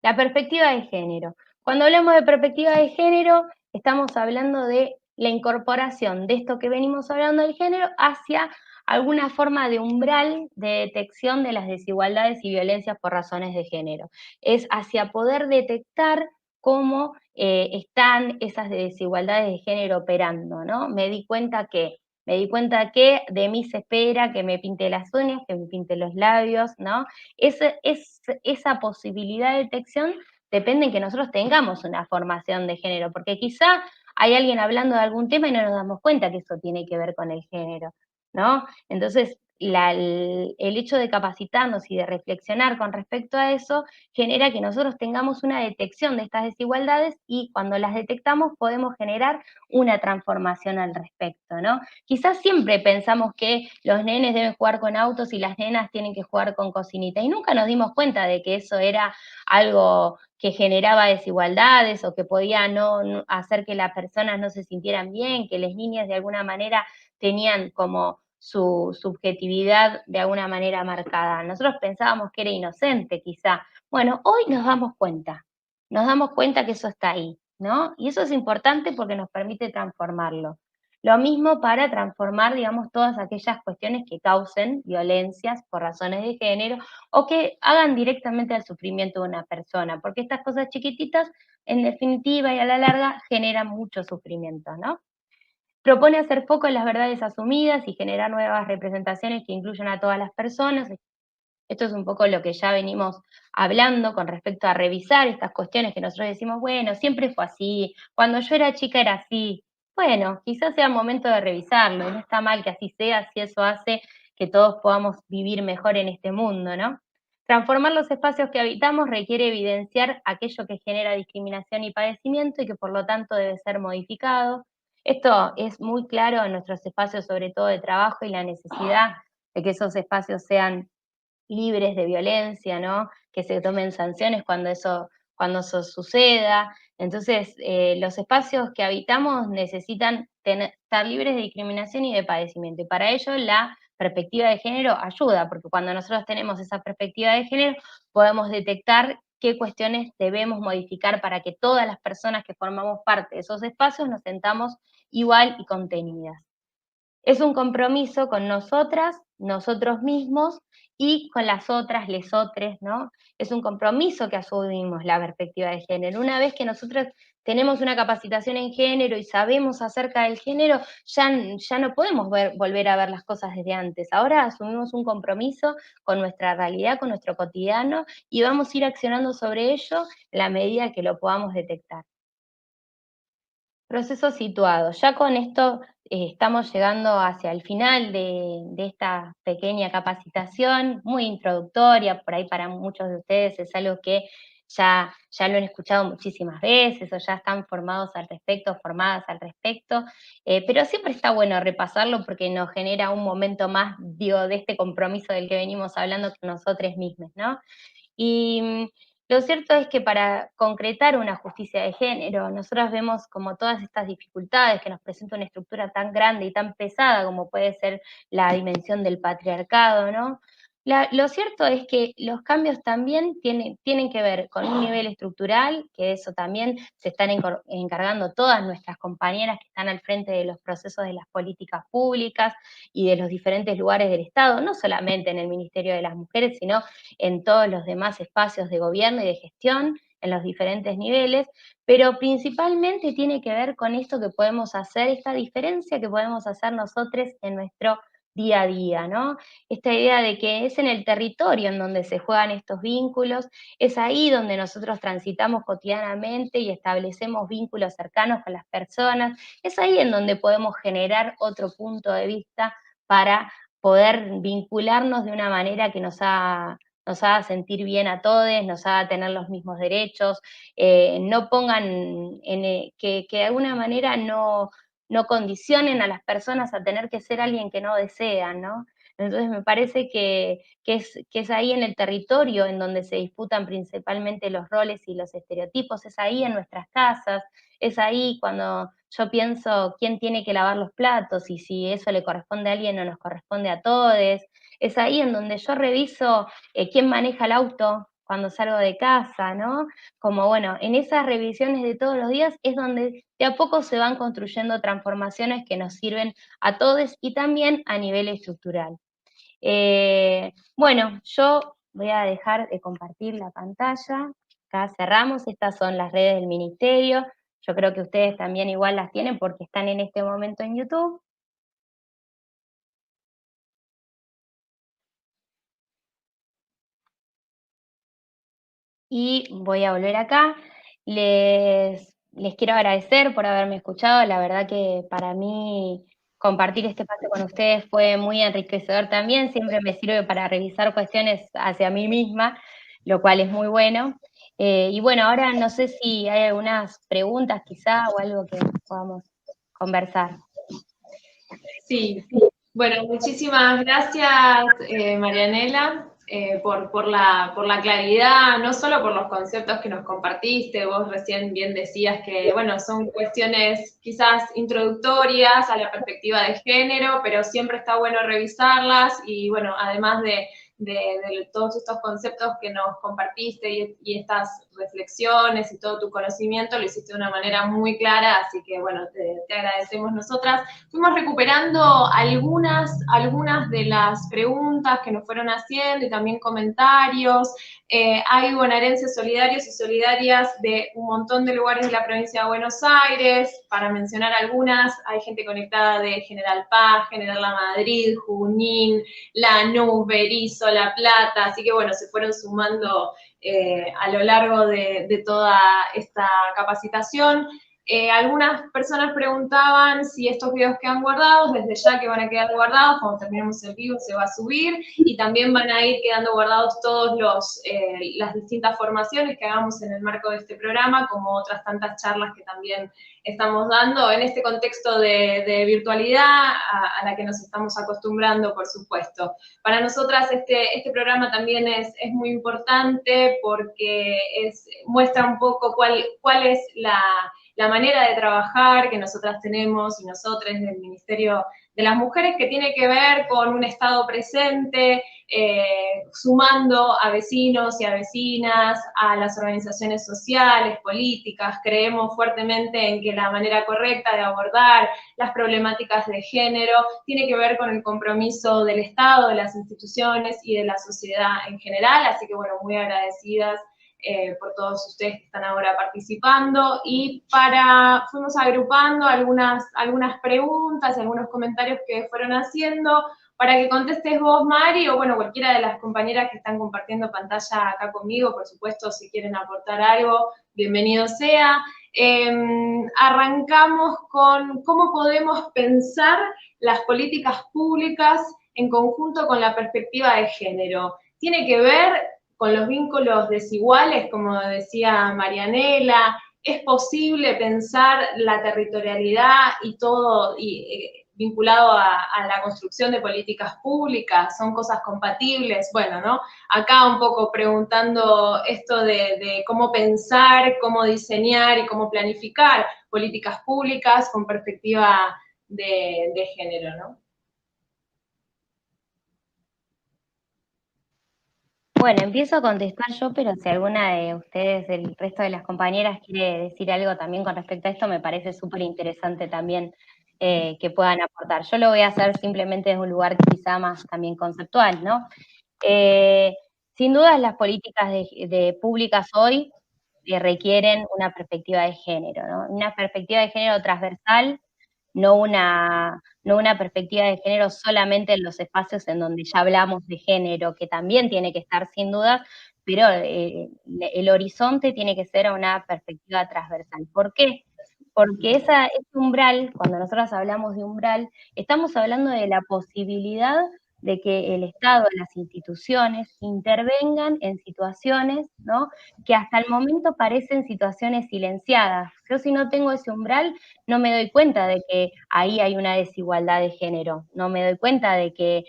La perspectiva de género. Cuando hablamos de perspectiva de género, estamos hablando de la incorporación de esto que venimos hablando del género hacia alguna forma de umbral de detección de las desigualdades y violencias por razones de género. Es hacia poder detectar cómo están esas desigualdades de género operando, ¿no? Me di cuenta que de mí se espera que me pinte las uñas, que me pinte los labios, ¿no? Esa posibilidad de detección depende en que nosotros tengamos una formación de género, porque quizá hay alguien hablando de algún tema y no nos damos cuenta que eso tiene que ver con el género, ¿no? Entonces, el hecho de capacitarnos y de reflexionar con respecto a eso genera que nosotros tengamos una detección de estas desigualdades y cuando las detectamos podemos generar una transformación al respecto, ¿no? Quizás siempre pensamos que los nenes deben jugar con autos y las nenas tienen que jugar con cocinitas y nunca nos dimos cuenta de que eso era algo que generaba desigualdades o que podía no hacer que las personas no se sintieran bien, que las niñas de alguna manera tenían como su subjetividad de alguna manera marcada. Nosotros pensábamos que era inocente quizá. Bueno, hoy nos damos cuenta que eso está ahí, ¿no? Y eso es importante porque nos permite transformarlo. Lo mismo para transformar, digamos, todas aquellas cuestiones que causen violencias por razones de género o que hagan directamente al sufrimiento de una persona, porque estas cosas chiquititas, en definitiva y a la larga, generan mucho sufrimiento, ¿no? Propone hacer foco en las verdades asumidas y generar nuevas representaciones que incluyan a todas las personas. Esto es un poco lo que ya venimos hablando con respecto a revisar estas cuestiones que nosotros decimos, bueno, siempre fue así, cuando yo era chica era así. Bueno, quizás sea momento de revisarlo, y no está mal que así sea, si eso hace que todos podamos vivir mejor en este mundo, ¿no? Transformar los espacios que habitamos requiere evidenciar aquello que genera discriminación y padecimiento y que por lo tanto debe ser modificado. Esto es muy claro en nuestros espacios, sobre todo de trabajo, y la necesidad de que esos espacios sean libres de violencia, ¿no? Que se tomen sanciones cuando eso suceda. Entonces, los espacios que habitamos necesitan estar libres de discriminación y de padecimiento. Y para ello la perspectiva de género ayuda, porque cuando nosotros tenemos esa perspectiva de género, podemos detectar qué cuestiones debemos modificar para que todas las personas que formamos parte de esos espacios nos sentamos igual y contenidas. Es un compromiso con nosotras, nosotros mismos y con las otras, lesotres, ¿no? Es un compromiso que asumimos la perspectiva de género. Una vez que nosotros tenemos una capacitación en género y sabemos acerca del género, ya no podemos volver a ver las cosas desde antes. Ahora asumimos un compromiso con nuestra realidad, con nuestro cotidiano, y vamos a ir accionando sobre ello en la medida que lo podamos detectar. Proceso situado. Ya con esto estamos llegando hacia el final de esta pequeña capacitación, muy introductoria, por ahí para muchos de ustedes es algo que ya lo han escuchado muchísimas veces o ya están formadas al respecto, pero siempre está bueno repasarlo porque nos genera un momento más, digo, de este compromiso del que venimos hablando con nosotros mismos, ¿no? Y lo cierto es que para concretar una justicia de género, nosotros vemos como todas estas dificultades que nos presenta una estructura tan grande y tan pesada como puede ser la dimensión del patriarcado, ¿no? Lo cierto es que los cambios también tienen que ver con un nivel estructural, que eso también se están encargando todas nuestras compañeras que están al frente de los procesos de las políticas públicas y de los diferentes lugares del Estado, no solamente en el Ministerio de las Mujeres, sino en todos los demás espacios de gobierno y de gestión, en los diferentes niveles, pero principalmente tiene que ver con esto que podemos hacer, esta diferencia que podemos hacer nosotros en nuestro día a día, ¿no? Esta idea de que es en el territorio en donde se juegan estos vínculos, es ahí donde nosotros transitamos cotidianamente y establecemos vínculos cercanos con las personas, es ahí en donde podemos generar otro punto de vista para poder vincularnos de una manera que nos haga sentir bien a todos, nos haga tener los mismos derechos, no pongan que de alguna manera no condicionen a las personas a tener que ser alguien que no desean, ¿no? Entonces me parece que es ahí en el territorio en donde se disputan principalmente los roles y los estereotipos, es ahí en nuestras casas, es ahí cuando yo pienso quién tiene que lavar los platos y si eso le corresponde a alguien o nos corresponde a todos, es ahí en donde yo reviso quién maneja el auto cuando salgo de casa, ¿no? Como bueno, en esas revisiones de todos los días es donde de a poco se van construyendo transformaciones que nos sirven a todos y también a nivel estructural. Bueno, yo voy a dejar de compartir la pantalla. Acá cerramos, estas son las redes del ministerio. Yo creo que ustedes también igual las tienen porque están en este momento en YouTube. Y voy a volver acá. Les quiero agradecer por haberme escuchado. La verdad que para mí compartir este espacio con ustedes fue muy enriquecedor también. Siempre me sirve para revisar cuestiones hacia mí misma, lo cual es muy bueno. Y bueno, ahora no sé si hay algunas preguntas quizá o algo que podamos conversar. Sí, bueno, muchísimas gracias, Marianela, por la claridad, no solo por los conceptos que nos compartiste, vos recién bien decías que, bueno, son cuestiones quizás introductorias a la perspectiva de género, pero siempre está bueno revisarlas y, bueno, además de todos estos conceptos que nos compartiste y estas reflexiones y todo tu conocimiento, lo hiciste de una manera muy clara, así que, bueno, te agradecemos nosotras. Fuimos recuperando algunas de las preguntas que nos fueron haciendo y también comentarios. Hay bonaerenses solidarios y solidarias de un montón de lugares de la provincia de Buenos Aires, para mencionar algunas, hay gente conectada de General Paz, General La Madrid, Junín, Lanús, Berisso, La Plata, así que bueno, se fueron sumando a lo largo de toda esta capacitación. Algunas personas preguntaban si estos videos quedan guardados, desde ya que van a quedar guardados, cuando terminemos el vivo se va a subir, y también van a ir quedando guardados todos las distintas formaciones que hagamos en el marco de este programa, como otras tantas charlas que también estamos dando en este contexto de virtualidad a la que nos estamos acostumbrando, por supuesto. Para nosotras este programa también es muy importante porque muestra un poco cuál es la manera de trabajar que nosotras tenemos y nosotros del Ministerio de las Mujeres, que tiene que ver con un Estado presente, sumando a vecinos y a vecinas, a las organizaciones sociales, políticas. Creemos fuertemente en que la manera correcta de abordar las problemáticas de género tiene que ver con el compromiso del Estado, de las instituciones y de la sociedad en general, así que bueno, muy agradecidas por todos ustedes que están ahora participando, y fuimos agrupando algunas preguntas, algunos comentarios que fueron haciendo, para que contestes vos, Mari, o bueno, cualquiera de las compañeras que están compartiendo pantalla acá conmigo, por supuesto, si quieren aportar algo, bienvenido sea. Arrancamos con cómo podemos pensar las políticas públicas en conjunto con la perspectiva de género. Tiene que ver con los vínculos desiguales, como decía Marianela. Es posible pensar la territorialidad y todo vinculado a la construcción de políticas públicas, son cosas compatibles. Bueno, ¿no? Acá un poco preguntando esto de cómo pensar, cómo diseñar y cómo planificar políticas públicas con perspectiva de género, ¿no? Bueno, empiezo a contestar yo, pero si alguna de ustedes, del resto de las compañeras, quiere decir algo también con respecto a esto, me parece súper interesante también que puedan aportar. Yo lo voy a hacer simplemente desde un lugar quizá más también conceptual, ¿no? Sin duda las políticas públicas hoy requieren una perspectiva de género, ¿no? Una perspectiva de género transversal, no una perspectiva de género solamente en los espacios en donde ya hablamos de género, que también tiene que estar sin dudas, pero el horizonte tiene que ser una perspectiva transversal. ¿Por qué? Porque ese umbral, cuando nosotros hablamos de umbral, estamos hablando de la posibilidad de que el Estado, las instituciones, intervengan en situaciones, ¿no?, que hasta el momento parecen situaciones silenciadas. Yo, si no tengo ese umbral, no me doy cuenta de que ahí hay una desigualdad de género, no me doy cuenta de que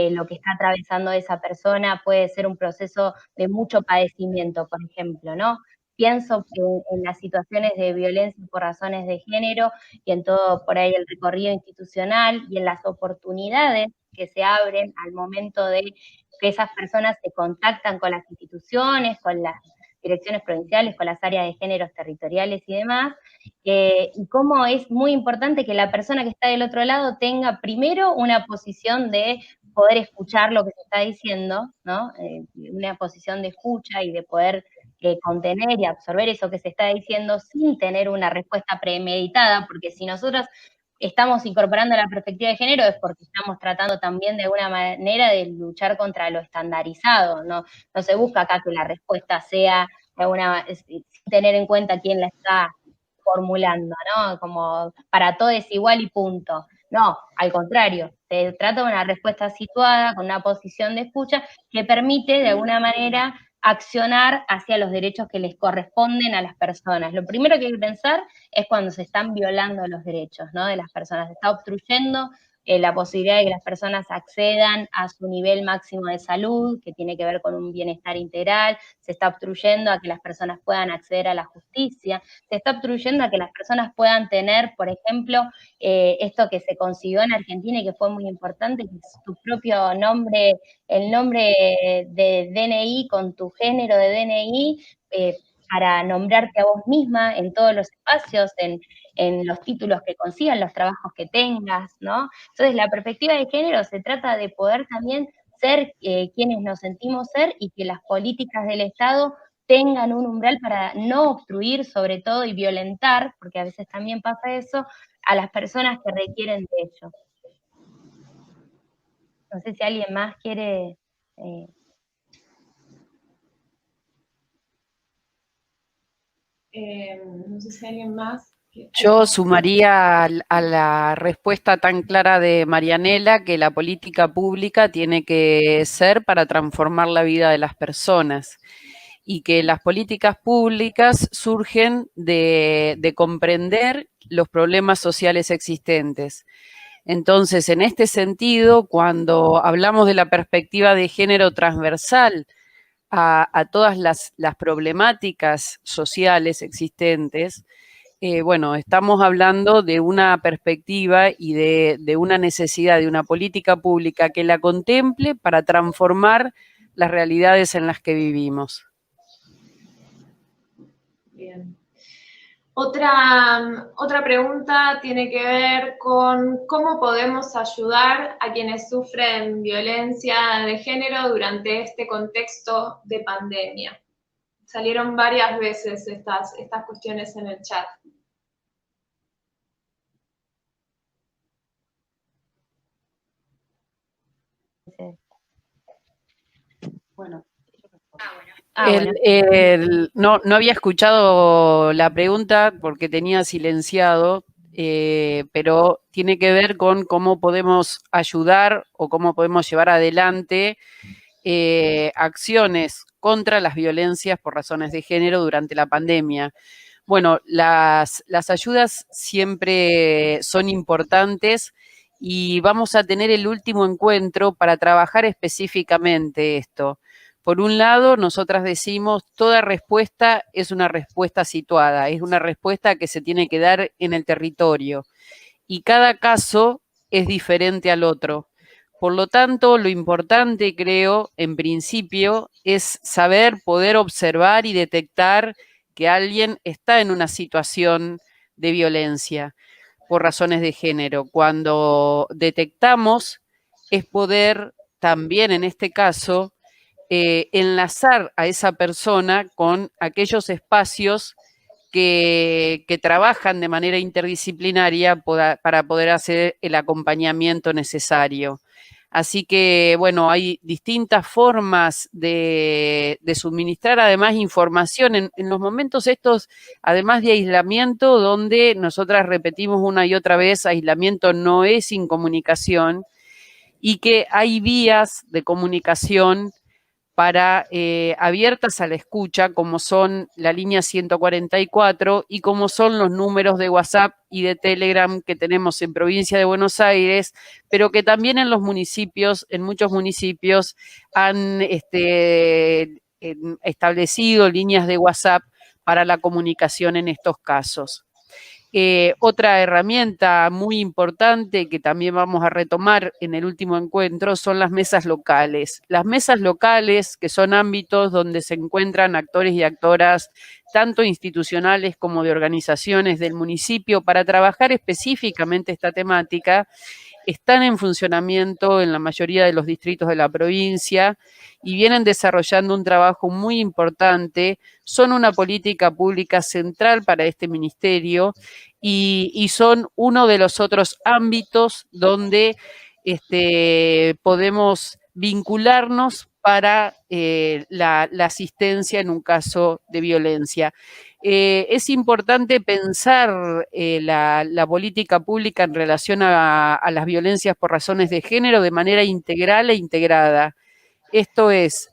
lo que está atravesando esa persona puede ser un proceso de mucho padecimiento, por ejemplo, ¿no? Pienso en las situaciones de violencia por razones de género y en todo por ahí el recorrido institucional y en las oportunidades que se abren al momento de que esas personas se contactan con las instituciones, con las direcciones provinciales, con las áreas de géneros territoriales y demás, y cómo es muy importante que la persona que está del otro lado tenga primero una posición de poder escuchar lo que se está diciendo, ¿no? Una posición de escucha y de poder contener y absorber eso que se está diciendo sin tener una respuesta premeditada, porque si nosotros estamos incorporando la perspectiva de género es porque estamos tratando también de alguna manera de luchar contra lo estandarizado, no se busca acá que la respuesta sea sin tener en cuenta quién la está formulando, ¿no? Como para todo es igual y punto. No, al contrario, se trata de una respuesta situada, con una posición de escucha que permite de alguna manera accionar hacia los derechos que les corresponden a las personas. Lo primero que hay que pensar es cuando se están violando los derechos, ¿no?, de las personas. Se está obstruyendo la posibilidad de que las personas accedan a su nivel máximo de salud, que tiene que ver con un bienestar integral, se está obstruyendo a que las personas puedan acceder a la justicia, se está obstruyendo a que las personas puedan tener, por ejemplo, esto que se consiguió en Argentina y que fue muy importante, que es tu propio nombre, el nombre de DNI con tu género de DNI, para nombrarte a vos misma en todos los espacios, en los títulos que consigas, los trabajos que tengas, ¿no? Entonces, la perspectiva de género se trata de poder también ser quienes nos sentimos ser y que las políticas del Estado tengan un umbral para no obstruir, sobre todo, y violentar, porque a veces también pasa eso, a las personas que requieren de ello. No sé si alguien más quiere... no sé si alguien más... Yo sumaría a la respuesta tan clara de Marianela que la política pública tiene que ser para transformar la vida de las personas y que las políticas públicas surgen de comprender los problemas sociales existentes. Entonces, en este sentido, cuando hablamos de la perspectiva de género transversal a todas las problemáticas sociales existentes, bueno, estamos hablando de una perspectiva y de una necesidad de una política pública que la contemple para transformar las realidades en las que vivimos. Bien. Otra pregunta tiene que ver con cómo podemos ayudar a quienes sufren violencia de género durante este contexto de pandemia. Salieron varias veces estas cuestiones en el chat. Bueno. bueno. No había escuchado la pregunta porque tenía silenciado, pero tiene que ver con cómo podemos ayudar o cómo podemos llevar adelante acciones contra las violencias por razones de género durante la pandemia. Bueno, las ayudas siempre son importantes y vamos a tener el último encuentro para trabajar específicamente esto. Por un lado, nosotras decimos, toda respuesta es una respuesta situada, es una respuesta que se tiene que dar en el territorio. Y cada caso es diferente al otro. Por lo tanto, lo importante, creo, en principio, es saber poder observar y detectar que alguien está en una situación de violencia por razones de género. Cuando detectamos, es poder también, en este caso, enlazar a esa persona con aquellos espacios que trabajan de manera interdisciplinaria para poder hacer el acompañamiento necesario. Así que, bueno, hay distintas formas de suministrar además información en los momentos estos, además de aislamiento, donde nosotras repetimos una y otra vez, aislamiento no es incomunicación, y que hay vías de comunicación para abiertas a la escucha, como son la línea 144 y como son los números de WhatsApp y de Telegram que tenemos en provincia de Buenos Aires, pero que también en los municipios, en muchos municipios, han establecido líneas de WhatsApp para la comunicación en estos casos. Otra herramienta muy importante que también vamos a retomar en el último encuentro son las mesas locales. Las mesas locales, que son ámbitos donde se encuentran actores y actoras, tanto institucionales como de organizaciones del municipio, para trabajar específicamente esta temática, están en funcionamiento en la mayoría de los distritos de la provincia y vienen desarrollando un trabajo muy importante. Son una política pública central para este ministerio y son uno de los otros ámbitos donde podemos vincularnos para la asistencia en un caso de violencia. Es importante pensar la política pública en relación a las violencias por razones de género de manera integral e integrada. Esto es,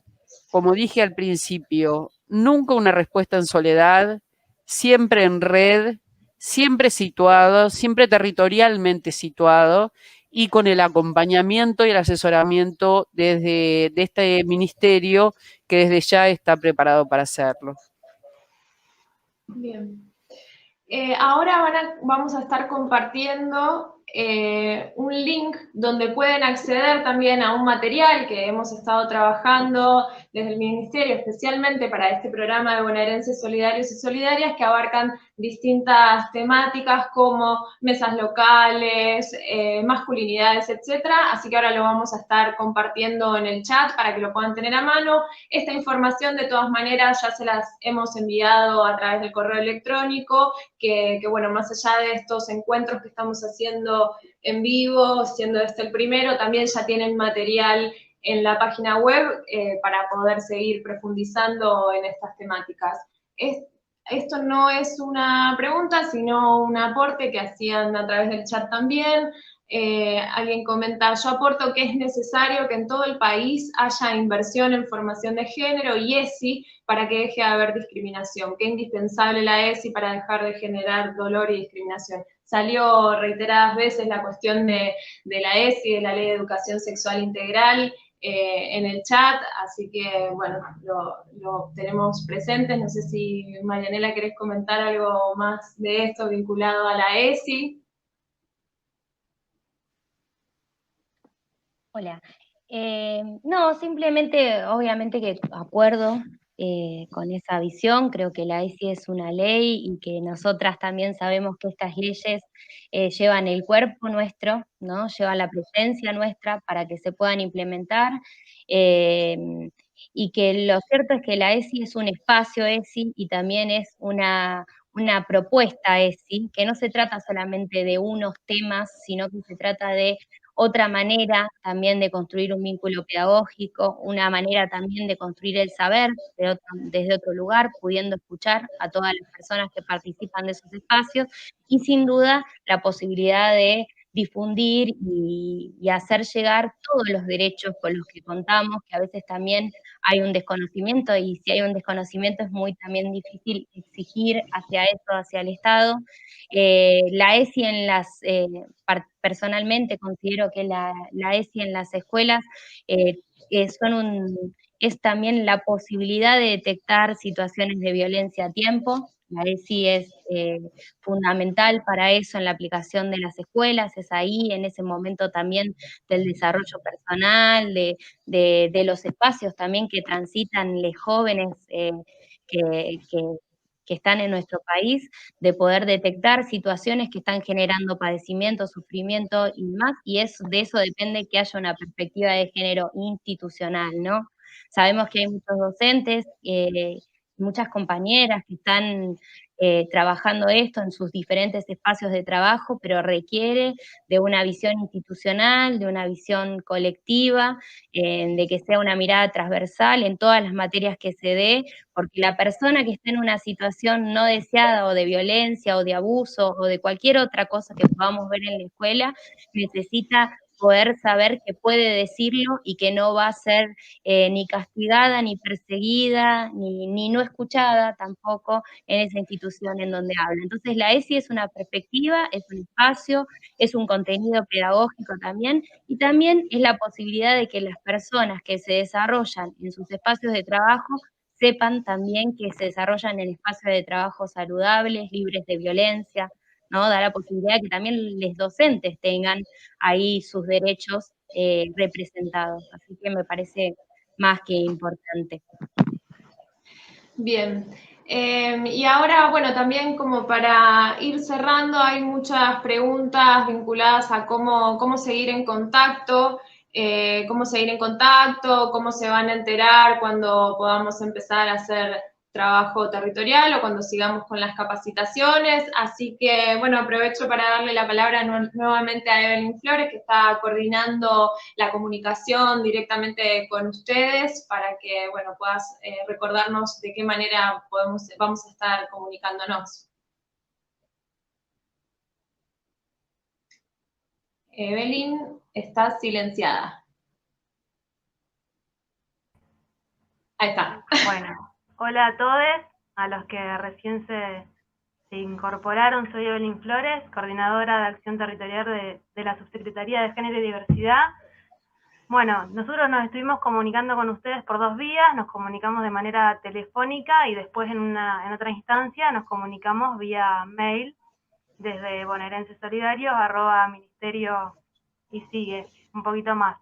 como dije al principio, nunca una respuesta en soledad, siempre en red, siempre situado, siempre territorialmente situado y con el acompañamiento y el asesoramiento de este ministerio que desde ya está preparado para hacerlo. Bien. Ahora vamos a estar compartiendo un link donde pueden acceder también a un material que hemos estado trabajando desde el Ministerio, especialmente para este programa de bonaerenses solidarios y solidarias, que abarcan distintas temáticas como mesas locales, masculinidades, etcétera. Así que ahora lo vamos a estar compartiendo en el chat para que lo puedan tener a mano. Esta información, de todas maneras, ya se las hemos enviado a través del correo electrónico, que bueno, más allá de estos encuentros que estamos haciendo en vivo, siendo este el primero, también ya tienen material en la página web para poder seguir profundizando en estas temáticas. Esto no es una pregunta, sino un aporte que hacían a través del chat también. Alguien comenta, yo aporto que es necesario que en todo el país haya inversión en formación de género y ESI para que deje de haber discriminación, que es indispensable la ESI para dejar de generar dolor y discriminación. Salió reiteradas veces la cuestión de la ESI, de la Ley de Educación Sexual Integral, en el chat, así que, bueno, lo tenemos presentes. No sé si, Marianela, querés comentar algo más de esto vinculado a la ESI. Hola. No, simplemente, obviamente que acuerdo con esa visión. Creo que la ESI es una ley y que nosotras también sabemos que estas leyes llevan el cuerpo nuestro, ¿no? Llevan la presencia nuestra para que se puedan implementar. Y que lo cierto es que la ESI es un espacio ESI y también es una propuesta ESI, que no se trata solamente de unos temas, sino que se trata de otra manera también de construir un vínculo pedagógico, una manera también de construir el saber desde otro lugar, pudiendo escuchar a todas las personas que participan de esos espacios, y sin duda la posibilidad de difundir y hacer llegar todos los derechos con los que contamos, que a veces también hay un desconocimiento, y si hay un desconocimiento es muy también difícil exigir hacia eso, hacia el Estado. La ESI personalmente considero que la ESI en las escuelas es también la posibilidad de detectar situaciones de violencia a tiempo. La ESI es fundamental para eso en la aplicación de las escuelas, es ahí, en ese momento también del desarrollo personal, de los espacios también que transitan los jóvenes que, que están en nuestro país, de poder detectar situaciones que están generando padecimiento, sufrimiento y demás, y de eso depende que haya una perspectiva de género institucional, ¿no? Sabemos que hay muchos docentes, muchas compañeras que están trabajando esto en sus diferentes espacios de trabajo, pero requiere de una visión institucional, de una visión colectiva, de que sea una mirada transversal en todas las materias que se dé, porque la persona que está en una situación no deseada o de violencia o de abuso o de cualquier otra cosa que podamos ver en la escuela, necesita poder saber que puede decirlo y que no va a ser ni castigada, ni perseguida, ni no escuchada tampoco en esa institución en donde habla. Entonces la ESI es una perspectiva, es un espacio, es un contenido pedagógico también, y también es la posibilidad de que las personas que se desarrollan en sus espacios de trabajo sepan también que se desarrollan en espacios de trabajo saludables, libres de violencia, ¿no? Da la posibilidad de que también los docentes tengan ahí sus derechos representados. Así que me parece más que importante. Bien. Y ahora, bueno, también como para ir cerrando, hay muchas preguntas vinculadas a cómo seguir en contacto, cómo se van a enterar cuando podamos empezar a hacer trabajo territorial o cuando sigamos con las capacitaciones. Así que, bueno, aprovecho para darle la palabra nuevamente a Evelyn Flores, que está coordinando la comunicación directamente con ustedes para que, bueno, puedas recordarnos de qué manera vamos a estar comunicándonos. Evelyn está silenciada. Ahí está. Bueno, hola a todos, a los que recién se incorporaron. Soy Evelyn Flores, coordinadora de Acción Territorial de la Subsecretaría de Género y Diversidad. Bueno, nosotros nos estuvimos comunicando con ustedes por 2 vías, nos comunicamos de manera telefónica y después en otra instancia nos comunicamos vía mail desde bonaerensesolidarios@ministerio y sigue un poquito más.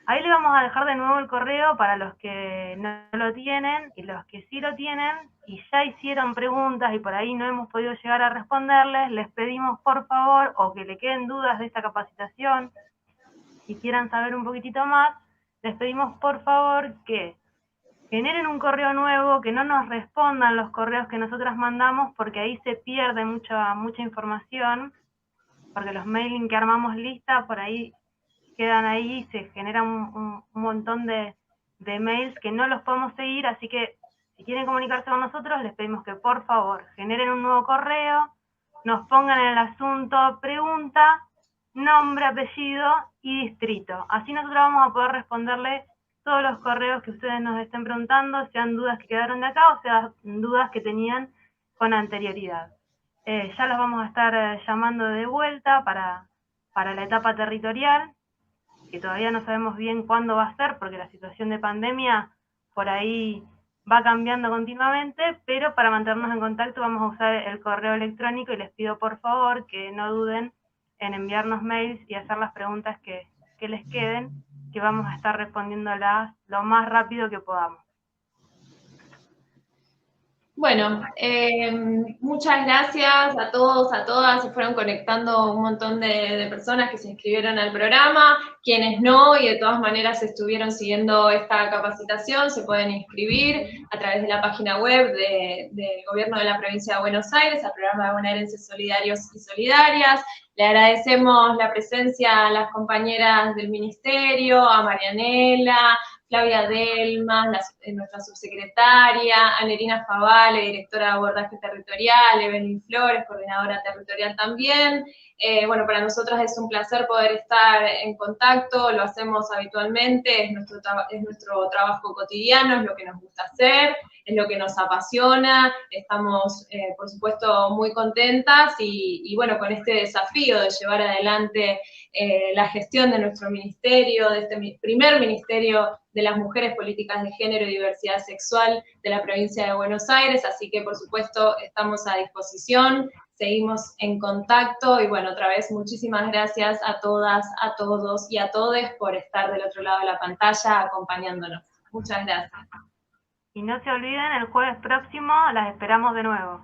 Ahí le vamos a dejar de nuevo el correo para los que no lo tienen y los que sí lo tienen y ya hicieron preguntas y por ahí no hemos podido llegar a responderles. Les pedimos por favor, o que le queden dudas de esta capacitación y quieran saber un poquitito más, les pedimos por favor que generen un correo nuevo, que no nos respondan los correos que nosotras mandamos, porque ahí se pierde mucha información, porque los mailing que armamos lista, por ahí quedan ahí y se generan un montón de mails que no los podemos seguir, así que si quieren comunicarse con nosotros, les pedimos que por favor generen un nuevo correo, nos pongan en el asunto pregunta, nombre, apellido y distrito. Así nosotros vamos a poder responderle todos los correos que ustedes nos estén preguntando, sean dudas que quedaron de acá o sean dudas que tenían con anterioridad. Ya los vamos a estar llamando de vuelta para la etapa territorial, que todavía no sabemos bien cuándo va a ser, porque la situación de pandemia por ahí va cambiando continuamente, pero para mantenernos en contacto vamos a usar el correo electrónico y les pido por favor que no duden en enviarnos mails y hacer las preguntas que les queden, que vamos a estar respondiéndolas lo más rápido que podamos. Bueno, muchas gracias a todos, a todas. Se fueron conectando un montón de personas que se inscribieron al programa. Quienes no y de todas maneras estuvieron siguiendo esta capacitación, se pueden inscribir a través de la página web del Gobierno de la Provincia de Buenos Aires, al programa de Bonaerenses Solidarios y Solidarias. Le agradecemos la presencia a las compañeras del Ministerio, a Marianela, Flavia Delmas, nuestra subsecretaria, Anerina Favale, directora de abordaje territorial, Evelyn Flores, coordinadora territorial también. Bueno, para nosotras es un placer poder estar en contacto, lo hacemos habitualmente, es nuestro trabajo cotidiano, es lo que nos gusta hacer. es lo que nos apasiona, estamos, por supuesto, muy contentas y bueno, con este desafío de llevar adelante la gestión de nuestro ministerio, de este primer ministerio de las mujeres, políticas de género y diversidad sexual de la provincia de Buenos Aires, así que por supuesto estamos a disposición, seguimos en contacto y bueno, otra vez muchísimas gracias a todas, a todos y a todes por estar del otro lado de la pantalla acompañándonos. Muchas gracias. Y no se olviden, el jueves próximo las esperamos de nuevo.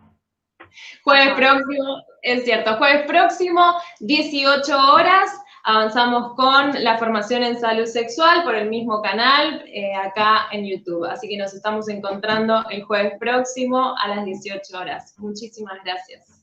Jueves próximo, es cierto, jueves próximo, 18 horas, avanzamos con la formación en salud sexual por el mismo canal, acá en YouTube. Así que nos estamos encontrando el jueves próximo a las 18 horas. Muchísimas gracias.